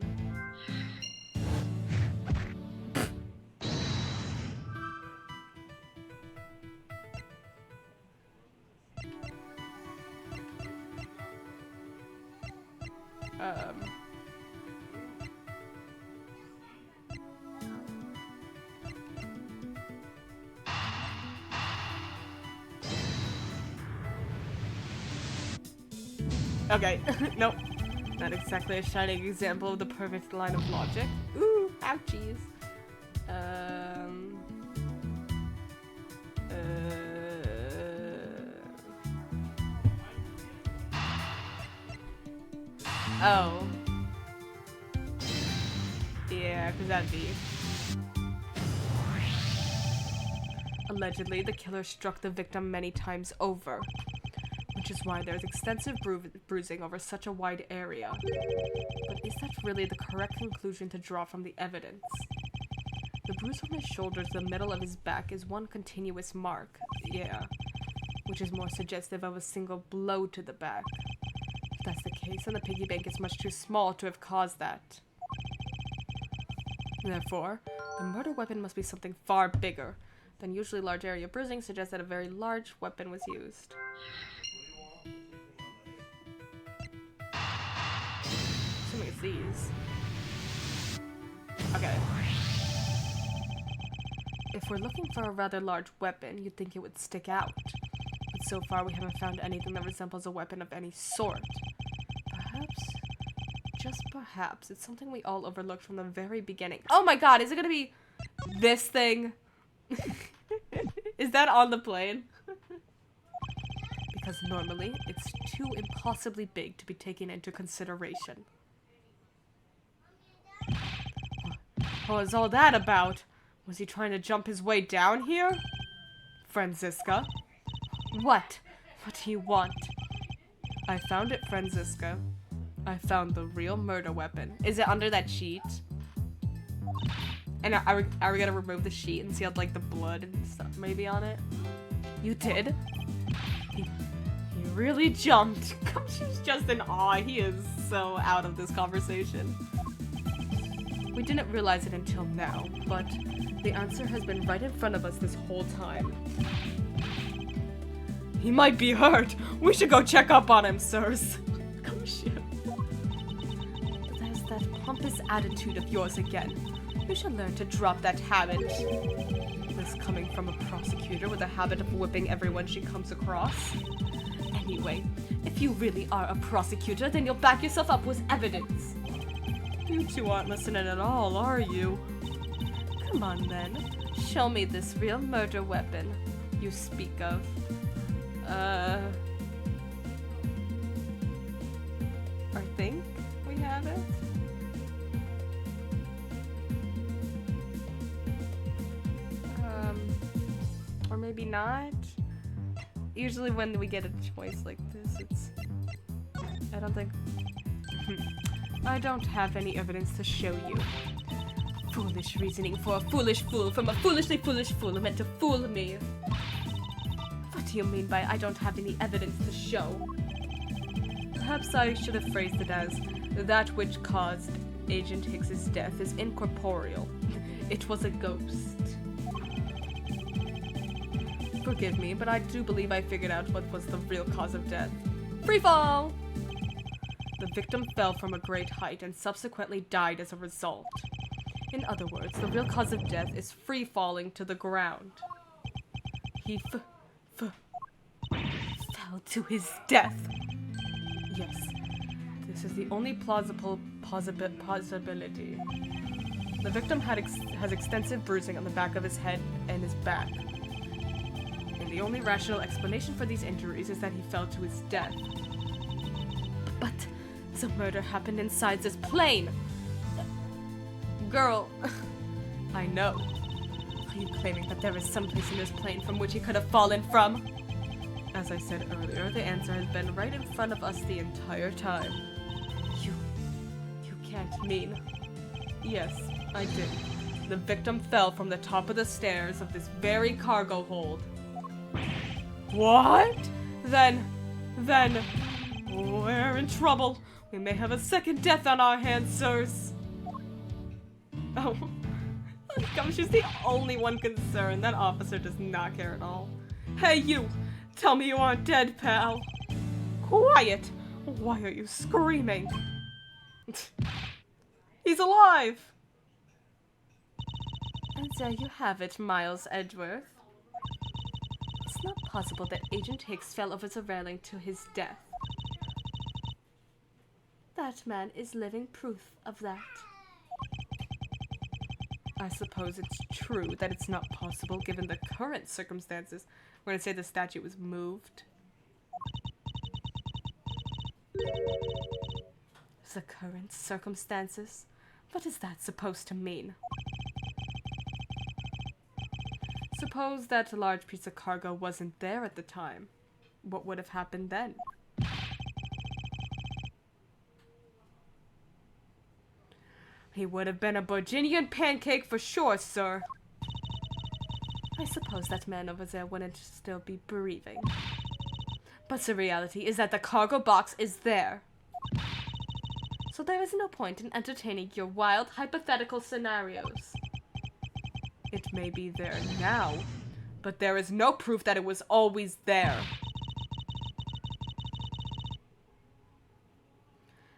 A: Okay, nope. Not exactly a shining example of the perfect line of logic.
B: Ooh, ouchies.
A: Oh. Yeah, because that'd be... Allegedly, the killer struck the victim many times over, which is why there's extensive bruising over such a wide area. But is that really the correct conclusion to draw from the evidence? The bruise from his shoulder to the middle of his back is one continuous mark, yeah, which is more suggestive of a single blow to the back. If that's the case, then the piggy bank is much too small to have caused that. Therefore, the murder weapon must be something far bigger. Then usually large area bruising suggests that a very large weapon was used. Assuming it's these. Okay. If we're looking for a rather large weapon, you'd think it would stick out. But so far we haven't found anything that resembles a weapon of any sort. Perhaps, just perhaps, it's something we all overlooked from the very beginning. Oh my god, is it gonna be this thing? Is that on the plane? Because normally, it's too impossibly big to be taken into consideration. What was all that about? Was he trying to jump his way down here? Franziska? What? What do you want? I found it, Franziska. I found the real murder weapon. Is it under that sheet? And are we gonna remove the sheet and see how, like, the blood and stuff maybe on it? You did? He really jumped. She's just in awe. He is so out of this conversation. We didn't realize it until now, but the answer has been right in front of us this whole time. He might be hurt. We should go check up on him, sirs. Oh shit. There's that pompous attitude of yours again. You should learn to drop that habit. This coming from a prosecutor with a habit of whipping everyone she comes across. Anyway, if you really are a prosecutor, then you'll back yourself up with evidence. You two aren't listening at all, are you? Come on then. Show me this real murder weapon you speak of. I think we have it. Or maybe not. Usually when we get a choice like this, it's... I don't think... I don't have any evidence to show you. Foolish reasoning for a foolish fool from a foolishly foolish fool who meant to fool me. What do you mean by I don't have any evidence to show? Perhaps I should have phrased it as, that which caused Agent Hicks's death is incorporeal. It was a ghost. Forgive me, but I do believe I figured out what was the real cause of death. Free fall! The victim fell from a great height and subsequently died as a result. In other words, the real cause of death is free falling to the ground. He fell to his death. Yes, this is the only plausible possibility. The victim has extensive bruising on the back of his head and his back. And the only rational explanation for these injuries is that he fell to his death. But the murder happened inside this plane! Girl, I know. Are you claiming that there is some place in this plane from which he could have fallen from? As I said earlier, the answer has been right in front of us the entire time. You can't mean... Yes, I did. The victim fell from the top of the stairs of this very cargo hold. What? Then, we're in trouble. We may have a second death on our hands, sirs. Oh, come, she's the only one concerned. That officer does not care at all. Hey, you! Tell me you aren't dead, pal. Quiet! Why are you screaming? He's alive! And there you have it, Miles Edgeworth. It's not possible that Agent Hicks fell over the railing to his death. That man is living proof of that. I suppose it's true that it's not possible given the current circumstances. We're gonna say the statue was moved. The current circumstances? What is that supposed to mean? Suppose that large piece of cargo wasn't there at the time. What would have happened then? He would have been a Virginian pancake for sure, sir. I suppose that man over there wouldn't still be breathing. But the reality is that the cargo box is there. So there is no point in entertaining your wild, hypothetical scenarios. It may be there now, but there is no proof that it was always there.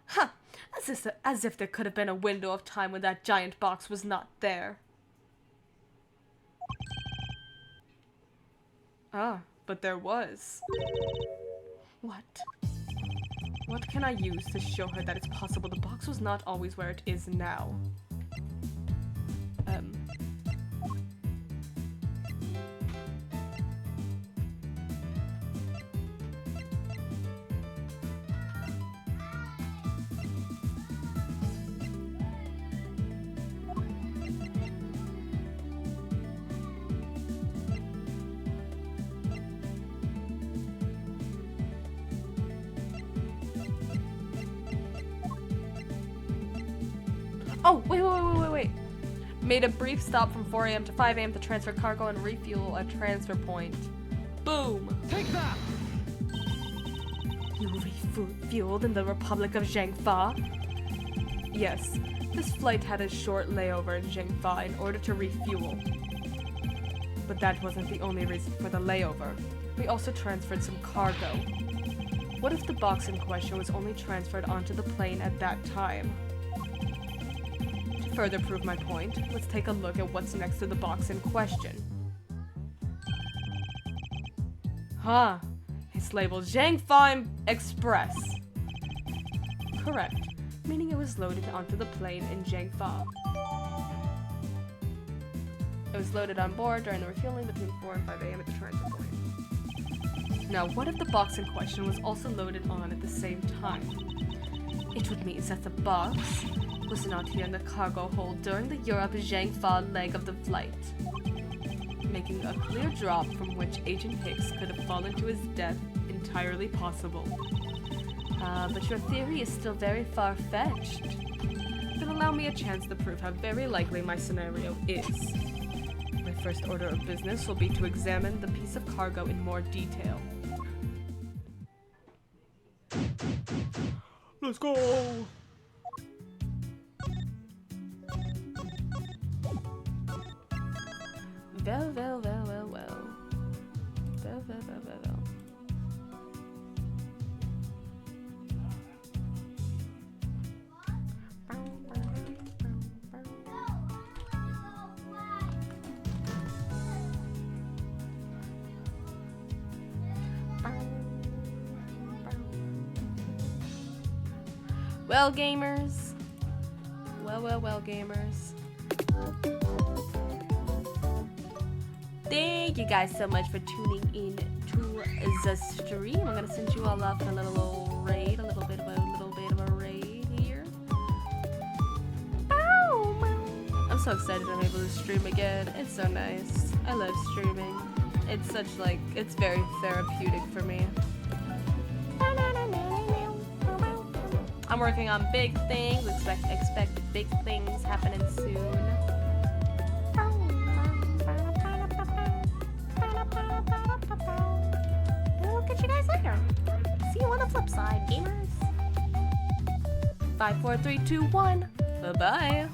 A: Huh! As if there could have been a window of time when that giant box was not there. Ah, but there was. What? What can I use to show her that it's possible the box was not always where it is now? Oh, wait. Made a brief stop from 4 a.m. to 5 a.m. to transfer cargo and refuel at transfer point. Boom.
C: Take that!
A: You refueled in the Republic of Zhangfa? Yes, this flight had a short layover in Zhangfa in order to refuel. But that wasn't the only reason for the layover. We also transferred some cargo. What if the box in question was only transferred onto the plane at that time? To further prove my point, let's take a look at what's next to the box in question. Huh. It's labeled Zhangfa Express. Correct, meaning it was loaded onto the plane in Zhangfa. It was loaded on board during the refueling between 4 and 5 a.m. at the transfer point. Now, what if the box in question was also loaded on at the same time? It would mean that the box was not here in the cargo hold during the Europe-Zhangfa leg of the flight, making a clear drop from which Agent Hicks could have fallen to his death entirely possible. But your theory is still very far-fetched. Then allow me a chance to prove how very likely my scenario is. My first order of business will be to examine the piece of cargo in more detail. Let's go! Well. Well, gamers. Well, gamers. Thank you guys so much for tuning in to the stream. I'm gonna send you all off in a little raid, a little bit of a raid here. I'm
B: so excited I'm able to stream again. It's so nice. I love streaming. It's such it's very therapeutic for me. I'm working on big things. Expect big things happening soon. We'll catch you guys later. See you on the flip side, gamers. 5, 4, 3, 2, 1. Bye-bye.